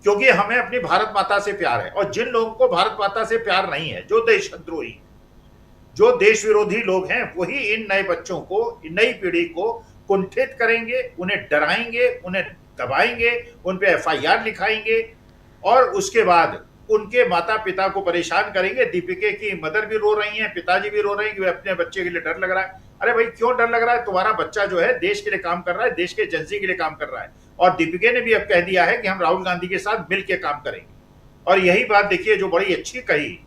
क्योंकि हमें अपनी भारत माता से प्यार है। और जिन लोगों को भारत माता से प्यार नहीं है, जो देशद्रोही, जो देश विरोधी लोग हैं, वही इन नए बच्चों को, नई पीढ़ी को कुंठित करेंगे, उन्हें डराएंगे, उन्हें दबाएंगे, उन पे FIR लिखाएंगे और उसके बाद उनके माता पिता को परेशान करेंगे। दीपिका की मदर भी रो रही हैं, पिताजी भी रो रहे हैं कि अपने बच्चे के लिए डर लग रहा है। अरे भाई क्यों डर लग रहा है? तुम्हारा बच्चा जो है देश के लिए काम कर रहा है, देश के जेनजी के लिए काम कर रहा है। और दीपिका ने भी अब कह दिया है कि हम राहुल गांधी के साथ मिल के काम करेंगे। और यही बात देखिए जो बड़ी अच्छी कही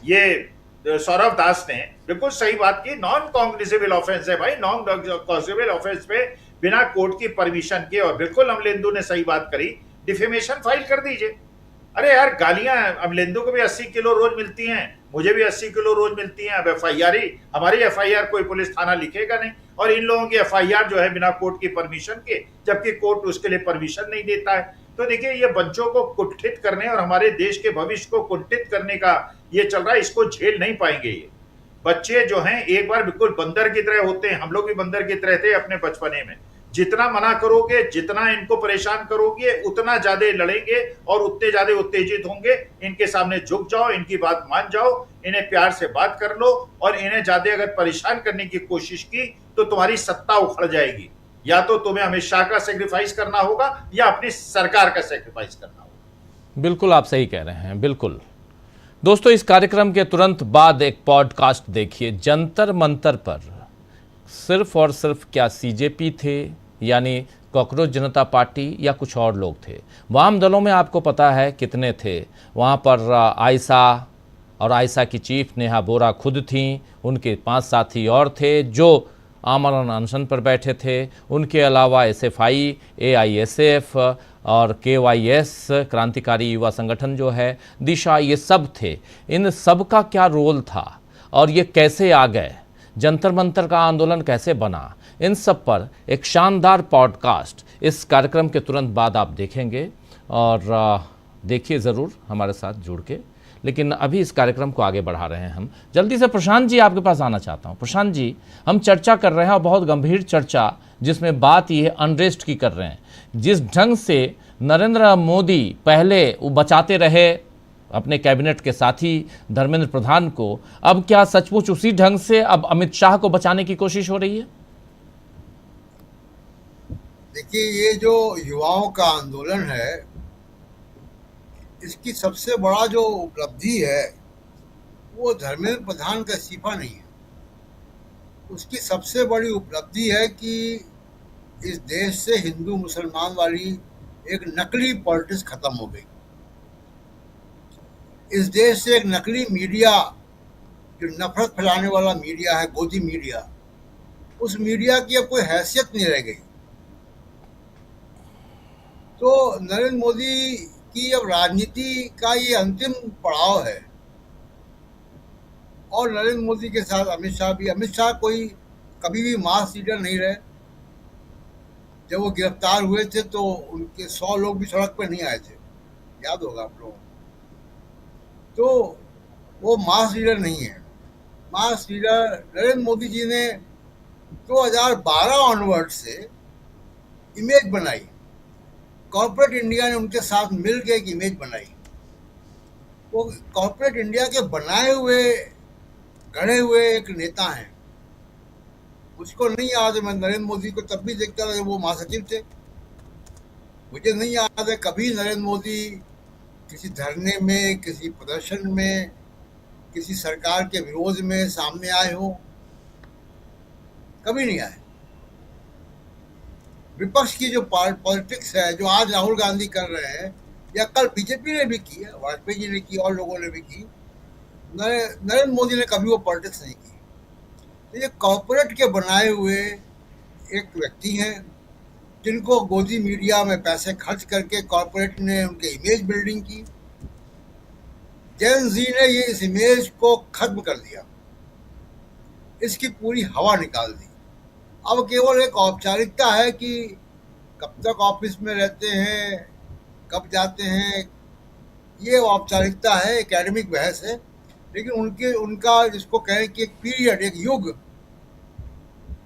ये सौरभ दास ने, बिल्कुल सही बात की। नॉन कॉग्निजेबल ऑफेंस है भाई, नॉन कॉग्निजेबल ऑफेंस पे बिना कोर्ट की परमिशन के। और बिल्कुल अमलेंदु ने सही बात करी, डिफेमेशन फाइल कर दीजिए। अरे यार गालियां अमलेंदु को भी 80 किलो रोज मिलती हैं, मुझे भी 80 किलो रोज मिलती हैं। अब FIR ही, हमारी FIR कोई पुलिस थाना लिखेगा नहीं। और इन लोगों की FIR जो है बिना कोर्ट की परमिशन के, जबकि कोर्ट उसके लिए परमिशन नहीं देता है। तो देखिए ये बच्चों को कुंठित करने और हमारे देश के भविष्य को कुंठित करने का ये चल रहा है, इसको झेल नहीं पाएंगे ये बच्चे जो हैं। एक बार बिल्कुल बंदर की तरह होते हैं, हम लोग भी बंदर की तरह थे अपने बचपने में। जितना मना करोगे, जितना इनको परेशान करोगे, उतना ज्यादा लड़ेंगे और उतने ज्यादा उत्तेजित होंगे। इनके सामने झुक जाओ, इनकी बात मान जाओ, इन्हें प्यार से बात कर लो। और इन्हें ज्यादा अगर परेशान करने की कोशिश की तो तुम्हारी सत्ता उखड़ जाएगी। या तो तुम्हें अमित शाह का सेक्रीफाइस करना होगा या अपनी सरकार का सेक्रीफाइस करना होगा। बिल्कुल आप सही कह रहे हैं, बिल्कुल। दोस्तों इस कार्यक्रम के तुरंत बाद एक पॉडकास्ट देखिए। जंतर मंतर पर सिर्फ और सिर्फ क्या CJP थे, यानी कॉकरोच जनता पार्टी, या कुछ और लोग थे? वाम दलों में आपको पता है कितने थे। वहाँ पर आयशा और आयशा की चीफ नेहा बोरा खुद थीं, उनके 5 साथी और थे जो आमरण अनशन पर बैठे थे। उनके अलावा SFI, AISF और KYS क्रांतिकारी युवा संगठन जो है, दिशा, ये सब थे। इन सब का क्या रोल था और ये कैसे आ गए, जंतर मंतर का आंदोलन कैसे बना, इन सब पर एक शानदार पॉडकास्ट इस कार्यक्रम के तुरंत बाद आप देखेंगे। और देखिए ज़रूर हमारे साथ जुड़ के। लेकिन अभी इस कार्यक्रम को आगे बढ़ा रहे हैं हम। जल्दी से प्रशांत जी आपके पास आना चाहता हूं। प्रशांत जी, हम चर्चा कर रहे हैं और बहुत गंभीर चर्चा, जिसमें बात ये अनरेस्ट की कर रहे हैं। जिस ढंग से नरेंद्र मोदी पहले वो बचाते रहे अपने कैबिनेट के साथी धर्मेंद्र प्रधान को, अब क्या सचमुच उसी ढंग से अब अमित शाह को बचाने की कोशिश हो रही है? देखिए ये जो युवाओं का आंदोलन है, इसकी सबसे बड़ा जो उपलब्धि है वो धर्मेंद्र प्रधान का इस्तीफा नहीं है। उसकी सबसे बड़ी उपलब्धि है कि इस देश से हिंदू मुसलमान वाली एक नकली पॉलिटिक्स खत्म हो गई। इस देश से एक नकली मीडिया, जो नफरत फैलाने वाला मीडिया है, गोदी मीडिया, उस मीडिया की अब कोई हैसियत नहीं रह गई। तो नरेंद्र मोदी की अब राजनीति का ये अंतिम पड़ाव है। और नरेंद्र मोदी के साथ अमित शाह भी। अमित शाह कोई कभी भी मास लीडर नहीं रहे। जब वो गिरफ्तार हुए थे तो उनके 100 लोग भी सड़क पर नहीं आए थे, याद होगा आप लोगों को। तो वो मास लीडर नहीं है। मास लीडर नरेंद्र मोदी जी ने 2012 ऑनवर्ड से इमेज बनाई। कॉर्पोरेट इंडिया ने उनके साथ मिलकर एक इमेज बनाई। वो कॉर्पोरेट इंडिया के बनाए हुए, गढ़े हुए एक नेता हैं। मुझको नहीं याद है, मैं नरेंद्र मोदी को तब भी देखता था जब वो महासचिव थे। मुझे नहीं याद है कभी नरेंद्र मोदी किसी धरने में, किसी प्रदर्शन में, किसी सरकार के विरोध में सामने आए हो, कभी नहीं आए। विपक्ष की जो पॉलिटिक्स है, जो आज राहुल गांधी कर रहे हैं या कल बीजेपी ने भी की है, वाजपेयी जी ने की और लोगों ने भी की, नरेंद्र मोदी ने कभी वो पॉलिटिक्स नहीं की। तो ये कॉर्पोरेट के बनाए हुए एक व्यक्ति हैं जिनको गोदी मीडिया में पैसे खर्च करके कॉर्पोरेट ने उनके इमेज बिल्डिंग की। जेन जी ने ये इस इमेज को खत्म कर दिया, इसकी पूरी हवा निकाल दी। अब केवल एक औपचारिकता है कि कब तक ऑफिस में रहते हैं, कब जाते हैं, ये औपचारिकता है, एकेडमिक बहस है। लेकिन उनका जिसको कहें कि एक पीरियड, एक युग,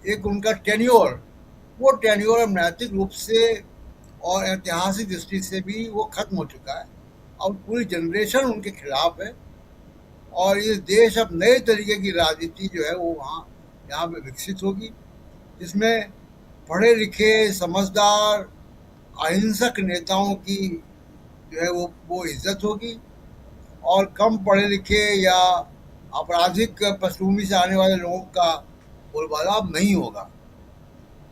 एक उनका टेन्योर, वो टेन्योर अब नैतिक रूप से और ऐतिहासिक दृष्टि से भी वो खत्म हो चुका है। अब पूरी जनरेशन उनके खिलाफ है और ये देश अब नए तरीके की राजनीति जो है वो यहाँ पे विकसित होगी, जिसमें पढ़े लिखे, समझदार, अहिंसक नेताओं की जो है वो इज्जत होगी और कम पढ़े लिखे या आपराधिक पृष्ठभूमि से आने वाले लोगों का बोलबाला अब नहीं होगा।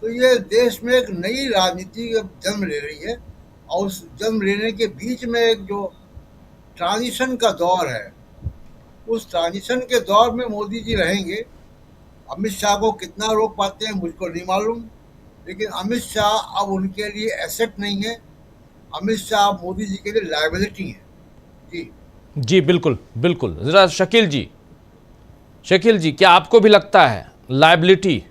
तो ये देश में एक नई राजनीति जन्म ले रही है और उस जन्म लेने के बीच में एक जो ट्रांजिशन का दौर है, उस ट्रांजिशन के दौर में मोदी जी रहेंगे। अमित शाह को कितना रोक पाते हैं मुझको नहीं मालूम, लेकिन अमित शाह अब उनके लिए एसेट नहीं है। अमित शाह मोदी जी के लिए लायबिलिटी है। जी बिल्कुल बिल्कुल। जरा शकील जी, क्या आपको भी लगता है लायबिलिटी?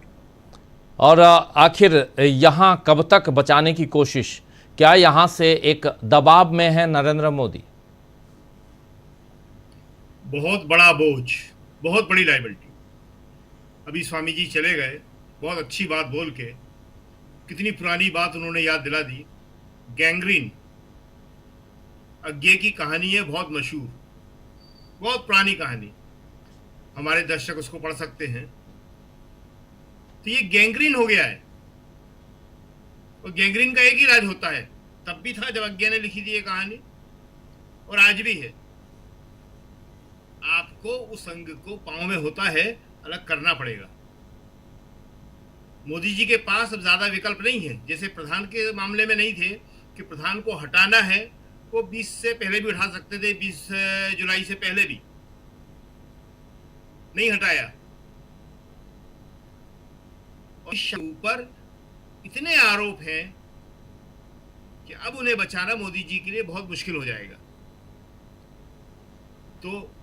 और आखिर यहाँ कब तक बचाने की कोशिश? क्या यहाँ से एक दबाव में है नरेंद्र मोदी? बहुत बड़ा बोझ, बहुत बड़ी लायबिलिटी। अभी स्वामी जी चले गए, बहुत अच्छी बात बोल के, कितनी पुरानी बात उन्होंने याद दिला दी। गैंग्रीन अज्ञे की कहानी है, बहुत मशहूर, बहुत पुरानी कहानी, हमारे दर्शक उसको पढ़ सकते हैं। तो ये गैंग्रीन हो गया है और गैंग्रीन का एक ही इलाज होता है। तब भी था जब अज्ञे ने लिखी थी ये कहानी और आज भी है। आपको उस अंग को पांव में होता है अलग करना पड़ेगा। मोदी जी के पास अब ज्यादा विकल्प नहीं है, जैसे प्रधान के मामले में नहीं थे कि प्रधान को हटाना है, वो 20 से पहले भी उठा सकते थे, 20 जुलाई से पहले भी नहीं हटाया। और ऊपर इतने आरोप हैं कि अब उन्हें बचाना मोदी जी के लिए बहुत मुश्किल हो जाएगा। तो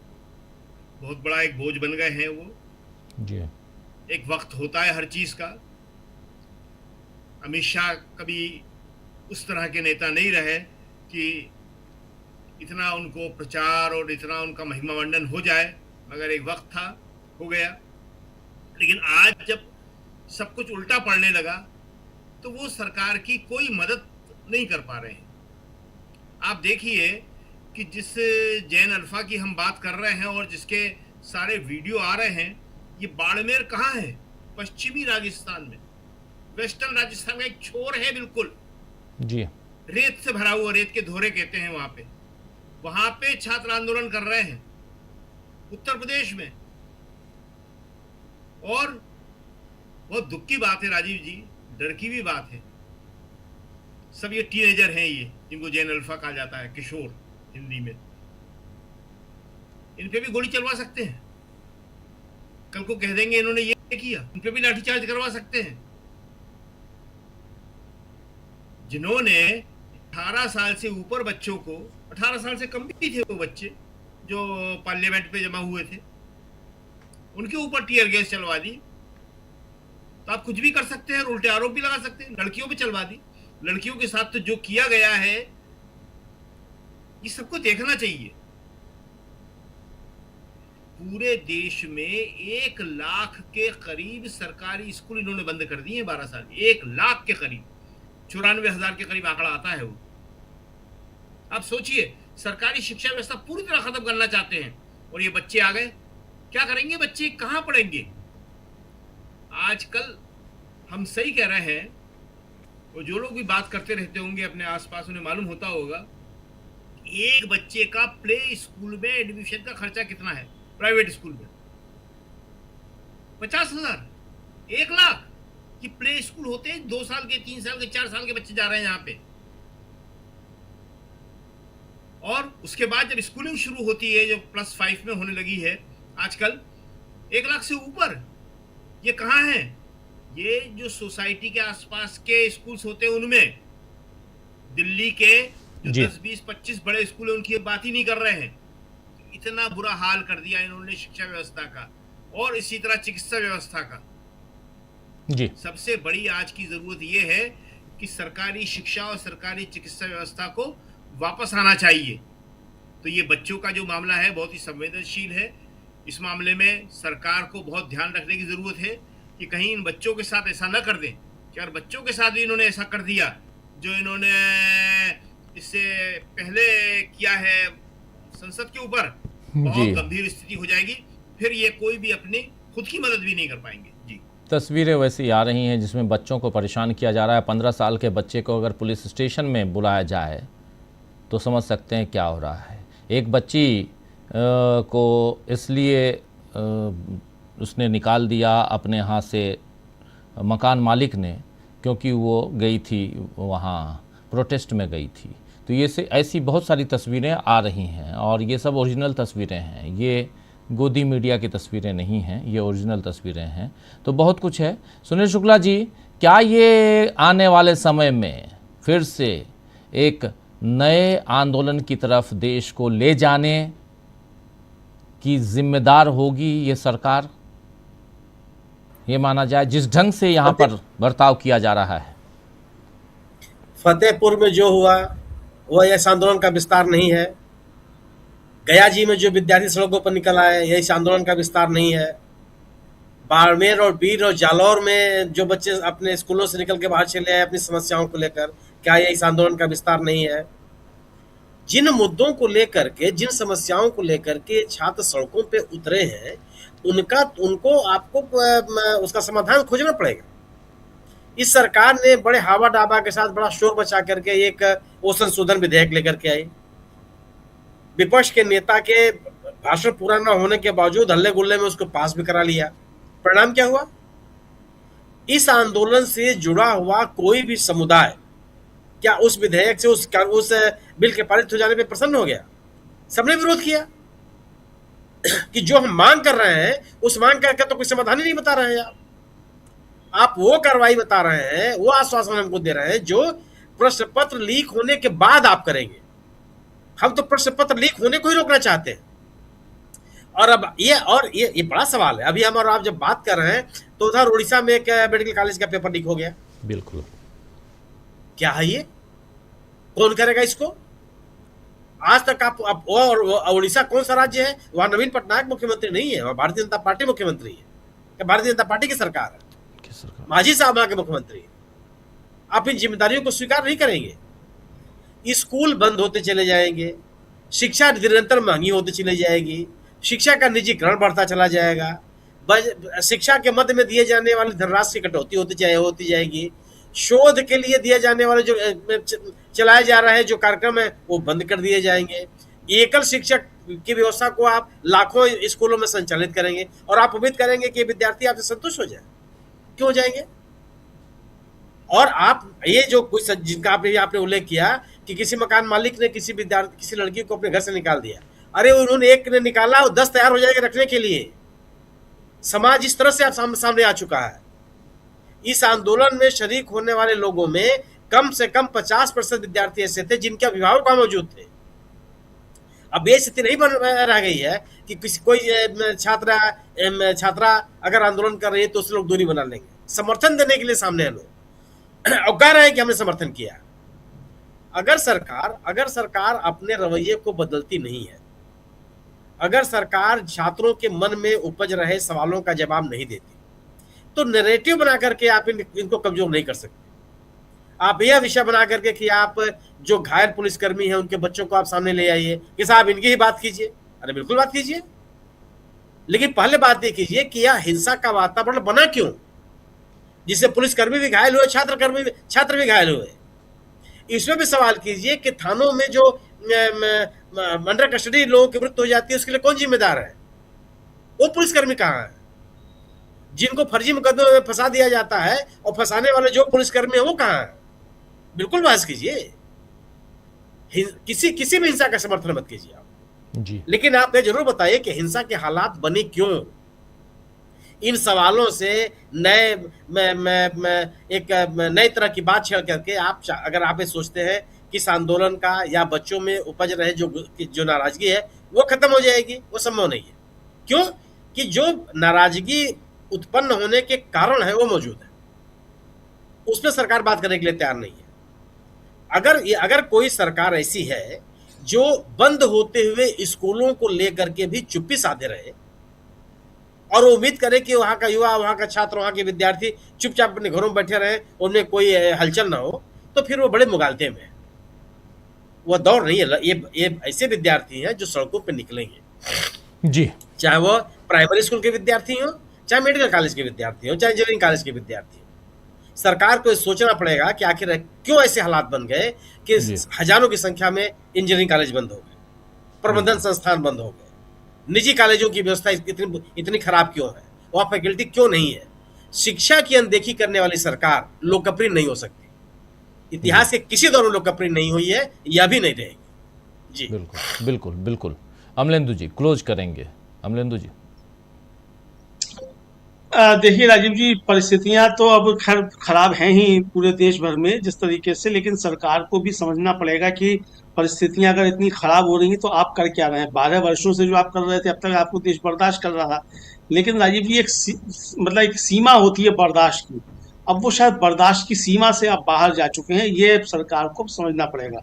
बहुत बड़ा एक बोझ बन गए हैं वो जी। एक वक्त होता है हर चीज का। अमित शाह कभी उस तरह के नेता नहीं रहे कि इतना उनको प्रचार और इतना उनका महिमा मंडन हो जाए, मगर एक वक्त था, हो गया। लेकिन आज जब सब कुछ उल्टा पड़ने लगा तो वो सरकार की कोई मदद नहीं कर पा रहे हैं। आप देखिए कि जिस जैन अल्फा की हम बात कर रहे हैं और जिसके सारे वीडियो आ रहे हैं, ये बाड़मेर कहाँ है? पश्चिमी राजस्थान में, वेस्टर्न राजस्थान का एक छोर है बिल्कुल जी। रेत से भरा हुआ, रेत के धोरे कहते हैं वहां पे, वहां पे छात्र आंदोलन कर रहे हैं उत्तर प्रदेश में। और बहुत दुख की बात है राजीव जी, डर की भी बात है। सब ये टीनेजर हैं, ये जिनको जेन अल्फा कहा जाता है, किशोर हिंदी में, इन पे भी गोली चलवा सकते हैं। कल को कह देंगे इन्होंने ये किया, इन पे भी लाठीचार्ज करवा सकते हैं। जिन्होंने 18 साल से ऊपर बच्चों को, 18 साल से कम भी थे वो बच्चे जो पार्लियामेंट पे जमा हुए थे, उनके ऊपर टीयर गैस चलवा दी, तो आप कुछ भी कर सकते हैं, उल्टे आरोप भी लगा सकते हैं। लड़कियों पे चलवा दी, लड़कियों के साथ तो जो किया गया है ये सबको देखना चाहिए। पूरे देश में 1 लाख के करीब सरकारी स्कूल इन्होंने बंद कर दिए हैं 12 साल में। 1 लाख के करीब, 94,000 के करीब आंकड़ा आता है वो। आप सोचिए, सरकारी शिक्षा व्यवस्था पूरी तरह खत्म करना चाहते हैं और ये बच्चे आ गए। क्या करेंगे बच्चे, कहां पढ़ेंगे? आजकल हम सही कह रहे हैं, और जो लोग भी बात करते रहते होंगे अपने आसपास, उन्हें मालूम होता होगा एक बच्चे का प्ले स्कूल में एडमिशन का खर्चा कितना है। प्राइवेट स्कूल में 50,000, 1 लाख की प्ले स्कूल होते हैं। 2 साल के, 3 साल के, 4 साल के बच्चे जा रहे हैं यहाँ पे। और उसके बाद जब स्कूलिंग शुरू होती है, जो +5 में होने लगी है आजकल, 1 लाख से ऊपर। ये कहाँ है? ये जो सोसाइटी के आसपास के स्कूल्स होते हैं उनमें। दिल्ली के जो 10, 20, 25 बड़े स्कूल है उनकी बात ही नहीं कर रहे हैं। इतना बुरा हाल कर दिया इन्होंने शिक्षा व्यवस्था का, और इसी तरह चिकित्सा व्यवस्था का। जी, सबसे बड़ी आज की जरूरत यह है कि सरकारी शिक्षा और सरकारी चिकित्सा व्यवस्था को वापस आना चाहिए। तो ये बच्चों का जो मामला है बहुत ही संवेदनशील है। इस मामले में सरकार को बहुत ध्यान रखने की जरूरत है कि कहीं इन बच्चों के साथ ऐसा न कर दें कि यार बच्चों के साथ भी इन्होंने ऐसा कर दिया जो इन्होंने इससे पहले किया है संसद के ऊपर। बहुत गंभीर स्थिति हो जाएगी, फिर ये कोई भी अपनी खुद की मदद भी नहीं कर पाएंगे। जी, तस्वीरें वैसी आ रही हैं जिसमें बच्चों को परेशान किया जा रहा है। 15 साल के बच्चे को अगर पुलिस स्टेशन में बुलाया जाए तो समझ सकते हैं क्या हो रहा है। एक बच्ची को इसलिए उसने निकाल दिया अपने यहाँ से मकान मालिक ने, क्योंकि वो गई थी वहाँ प्रोटेस्ट में गई थी। तो ये से ऐसी बहुत सारी तस्वीरें आ रही हैं, और ये सब ओरिजिनल तस्वीरें हैं। ये गोदी मीडिया की तस्वीरें नहीं हैं, ये ओरिजिनल तस्वीरें हैं। तो बहुत कुछ है। सुनील शुक्ला जी, क्या ये आने वाले समय में फिर से एक नए आंदोलन की तरफ देश को ले जाने की जिम्मेदार होगी ये सरकार, ये माना जाए, जिस ढंग से यहाँ पर बर्ताव किया जा रहा है? फतेहपुर में जो हुआ वह इस आंदोलन का विस्तार नहीं है। गया जी में जो विद्यार्थी सड़कों पर निकल आए, यह इस आंदोलन का विस्तार नहीं है। बाड़मेर और बीर और जालौर में जो बच्चे अपने स्कूलों से निकल के बाहर चले आए अपनी समस्याओं को लेकर, क्या यह इस आंदोलन का विस्तार नहीं है? जिन मुद्दों को लेकर के, जिन समस्याओं को लेकर के छात्र सड़कों पे उतरे हैं, उनको आपको उसका समाधान खोजना पड़ेगा। इस सरकार ने बड़े हावा डाबा के साथ बड़ा शोर बचा करके एक वो संशोधन विधेयक लेकर के आई। विपक्ष के नेता के भाषण पूरा न होने के बावजूद हल्ले गुल्ले में उसको पास भी करा लिया। परिणाम क्या हुआ? इस आंदोलन से जुड़ा हुआ कोई भी समुदाय क्या उस विधेयक से, उस बिल के पारित हो जाने पे प्रसन्न हो गया? सबने विरोध किया कि जो हम मांग कर रहे हैं उस मांग का तो कोई समाधान ही नहीं बता रहे हैं। आप वो कार्रवाई बता रहे हैं, वो आश्वासन हमको दे रहे हैं जो प्रश्न पत्र लीक होने के बाद आप करेंगे। हम तो प्रश्न पत्र लीक होने को ही रोकना चाहते हैं। और अब ये बड़ा सवाल है। अभी हम और आप जब बात कर रहे हैं तो उधर उड़ीसा में एक मेडिकल कॉलेज का पेपर लीक हो गया। बिल्कुल, क्या है ये? कौन करेगा इसको? आज तक आप और उड़ीसा कौन सा राज्य है? वहां नवीन पटनायक मुख्यमंत्री नहीं है, वहां भारतीय जनता पार्टी मुख्यमंत्री है। भारतीय जनता पार्टी की सरकार है, मांझी साहब वहां के मुख्यमंत्री है। आप इन जिम्मेदारियों को स्वीकार नहीं करेंगे। स्कूल बंद होते चले जाएंगे, शिक्षा निरंतर महंगी होती चली जाएगी, शिक्षा का निजीकरण बढ़ता चला जाएगा, शिक्षा के मध्य में दिए जाने वाले धनराशि की कटौती होती जाएगी, शोध के लिए दिए जाने वाले जो चलाए जा रहे हैं जो कार्यक्रम है वो बंद कर दिए जाएंगे, एकल शिक्षक की व्यवस्था को आप लाखों स्कूलों में संचालित करेंगे और आप उम्मीद करेंगे कि विद्यार्थी आपसे संतुष्ट हो जाए। क्यों हो जाएंगे? और आप ये जो कुछ जिनका आपने उल्लेख किया कि किसी मकान मालिक ने किसी लड़की को अपने घर से निकाल दिया, अरे उन्होंने एक ने निकाला और 10 तैयार हो जाएगा रखने के लिए। समाज इस तरह से आप सामने आ चुका है। इस आंदोलन में शरीक होने वाले लोगों में कम से कम 50% विद्यार्थी ऐसे थे जिनके अभिभावक वहां मौजूद थे। अब ये स्थिति नहीं रह गई है कि कोई छात्रा अगर आंदोलन कर रही है तो उससे लोग दूरी बना लेंगे। समर्थन देने के लिए सामने है लोग और कह रहे हैं कि हमने समर्थन किया। अगर सरकार अपने रवैये को बदलती नहीं है, अगर सरकार छात्रों के मन में उपज रहे सवालों का जवाब नहीं देती, तो नैरेटिव बना करके आप इनको कमजोर नहीं कर सकते। आप यह विषय बना करके कि आप जो घायल पुलिसकर्मी हैं उनके बच्चों को आप सामने ले आइए कि साहब इनकी ही बात कीजिए। अरे बिल्कुल बात कीजिए, लेकिन पहले बात ये कीजिए कि यह हिंसा का वातावरण बना क्यों, जिससे पुलिसकर्मी भी घायल हुए, छात्र भी घायल हुए। इसमें भी सवाल कीजिए कि थानों में जो अंडर कस्टडी लोगों की मृत्यु हो जाती है उसके लिए कौन जिम्मेदार है? वो पुलिसकर्मी कहाँ है जिनको फर्जी मुकदमे में फंसा दिया जाता है, और फंसाने वाले जो पुलिसकर्मी है वो कहाँ है? बिल्कुल बहस कीजिए, किसी भी हिंसा का समर्थन मत कीजिए आप जी। लेकिन आप ये जरूर बताइए कि हिंसा के हालात बने क्यों। इन सवालों से एक नई तरह की बात छेड़ करके अगर आप ये सोचते हैं कि इस आंदोलन का या बच्चों में उपज रहे जो नाराजगी है वो खत्म हो जाएगी, वो संभव नहीं है। क्यों? कि जो नाराजगी उत्पन्न होने के कारण है वो मौजूद है, उसमें सरकार बात करने के लिए तैयार नहीं है। अगर कोई सरकार ऐसी है जो बंद होते हुए स्कूलों को लेकर के भी चुप्पी साधे रहे और उम्मीद करे कि वहां का युवा, वहां का छात्र, वहां के विद्यार्थी चुपचाप अपने घरों में बैठे रहे, उनमें कोई हलचल ना हो, तो फिर वो बड़े मुगालते में। वह दौर नहीं है। ये ऐसे विद्यार्थी हैं जो सड़कों पर निकलेंगे जी, चाहे वो प्राइमरी स्कूल के विद्यार्थी हो, चाहे मेडिकल कॉलेज के विद्यार्थी हो, चाहे इंजीनियरिंग कॉलेज के विद्यार्थी हो। सरकार को सोचना पड़ेगा कि आखिर क्यों ऐसे हालात बन गए कि हजारों की संख्या में इंजीनियरिंग कॉलेज बंद हो गए, प्रबंधन संस्थान बंद हो गए, निजी कॉलेजों की व्यवस्था इतनी खराब क्यों है, वहां फैकल्टी क्यों नहीं है। शिक्षा की अनदेखी करने वाली सरकार लोकप्रिय नहीं हो सकती। इतिहास के किसी दौर में लोकप्रिय नहीं हुई है, यह भी नहीं रहेगी। जी बिल्कुल बिल्कुल बिल्कुल। अमलेंदु जी क्लोज करेंगे। अमलेंदु जी देखिए राजीव जी, परिस्थितियां तो अब खैर खराब हैं ही पूरे देश भर में जिस तरीके से, लेकिन सरकार को भी समझना पड़ेगा कि परिस्थितियां अगर इतनी खराब हो रही हैं तो आप कर क्या रहे हैं। 12 वर्षों से जो आप कर रहे थे अब तक आपको देश बर्दाश्त कर रहा था, लेकिन राजीव जी एक सीमा होती है बर्दाश्त की। अब वो शायद बर्दाश्त की सीमा से आप बाहर जा चुके हैं, ये सरकार को समझना पड़ेगा।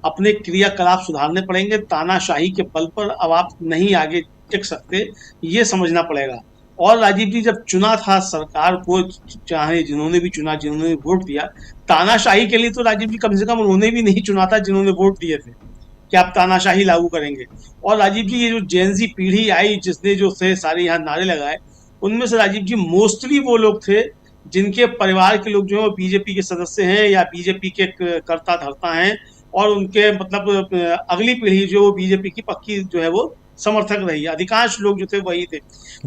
अपने क्रियाकलाप सुधारने पड़ेंगे, तानाशाही के बल पर अब आप नहीं आगे टिक सकते, ये समझना पड़ेगा। और राजीव जी, जब चुना था सरकार को, चाहे जिन्होंने भी चुना, जिन्होंने वोट दिया, तानाशाही के लिए तो राजीव जी कम से कम उन्होंने भी नहीं चुना था जिन्होंने वोट दिए थे कि आप तानाशाही लागू करेंगे। और राजीव जी, ये जो जेनजी पीढ़ी आई जिसने जो थे सारे यहाँ नारे लगाए, उनमें से राजीव जी मोस्टली वो लोग थे जिनके परिवार के लोग जो है बीजेपी के सदस्य हैं या बीजेपी के कर्ता धर्ता हैं, और उनके मतलब अगली पीढ़ी जो बीजेपी की पक्की जो है वो समर्थक रही है। अधिकांश लोग जो थे वही थे।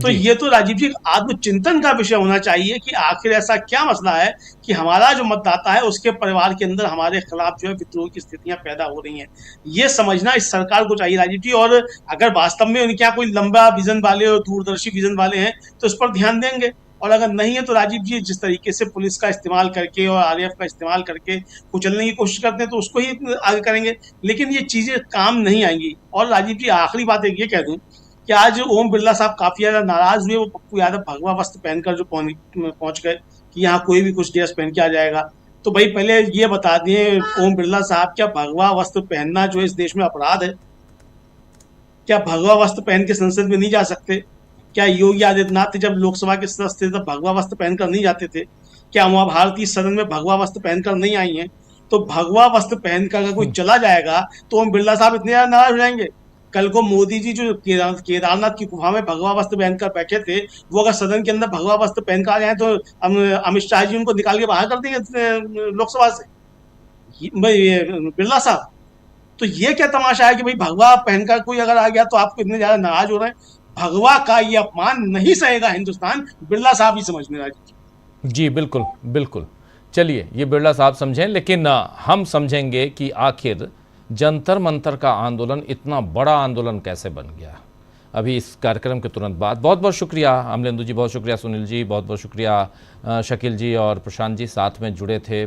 तो ये तो राजीव जी आत्मचिंतन का विषय होना चाहिए कि आखिर ऐसा क्या मसला है कि हमारा जो मतदाता है उसके परिवार के अंदर हमारे खिलाफ जो है विद्रोह की स्थितियां पैदा हो रही हैं। ये समझना इस सरकार को चाहिए राजीव जी। और अगर वास्तव में उनके यहाँ कोई लंबा विजन वाले और दूरदर्शी विजन वाले हैं तो इस पर ध्यान देंगे, और अगर नहीं है तो राजीव जी जिस तरीके से पुलिस का इस्तेमाल करके और आरएएफ का इस्तेमाल करके कुचलने की कोशिश करते हैं तो उसको ही आगे करेंगे, लेकिन ये चीजें काम नहीं आएंगी। और राजीव जी आखिरी बात एक ये कह दूं कि आज ओम बिरला साहब काफी ज्यादा नाराज हुए, वो पप्पू यादव भगवा वस्त्र पहनकर जो पहुंच गए कि यहाँ कोई भी कुछ ड्रेस पहन के आ जाएगा। तो भाई पहले ये बता दिए ओम बिरला साहब, क्या भगवा वस्त्र पहनना जो इस देश में अपराध है? क्या भगवा वस्त्र पहन के संसद में नहीं जा सकते? क्या योगी आदित्यनाथ जब लोकसभा के सदस्य थे तब भगवा वस्त्र पहनकर नहीं जाते थे? क्या उमा भारती सदन में भगवा वस्त्र पहनकर नहीं आई हैं? तो भगवा वस्त्र पहनकर अगर कोई चला जाएगा तो ओम बिरला साहब इतने ज्यादा नाराज हो जाएंगे। कल को मोदी जी जो केदारनाथ की गुफा में भगवा वस्त्र पहनकर बैठे थे, वो अगर सदन के अंदर भगवा वस्त्र पहनकर आ जाए तो अमित शाह जी उनको निकाल के बाहर कर देंगे लोकसभा से। बिरला साहब तो ये क्या तमाशा है कि भाई भगवा पहनकर कोई अगर आ गया तो आपको इतने ज्यादा नाराज हो रहे हैं? भगवा का ये अपमान नहीं सहेगा हिंदुस्तान, बिरला साहब ही समझ में राजीव जी बिल्कुल बिल्कुल। चलिए ये बिरला साहब समझें, लेकिन हम समझेंगे कि आखिर जंतर मंतर का आंदोलन इतना बड़ा आंदोलन कैसे बन गया। अभी इस कार्यक्रम के तुरंत बाद बहुत बहुत शुक्रिया अमलेंदु जी, बहुत शुक्रिया सुनील जी, बहुत बहुत शुक्रिया शकील जी और प्रशांत जी साथ में जुड़े थे।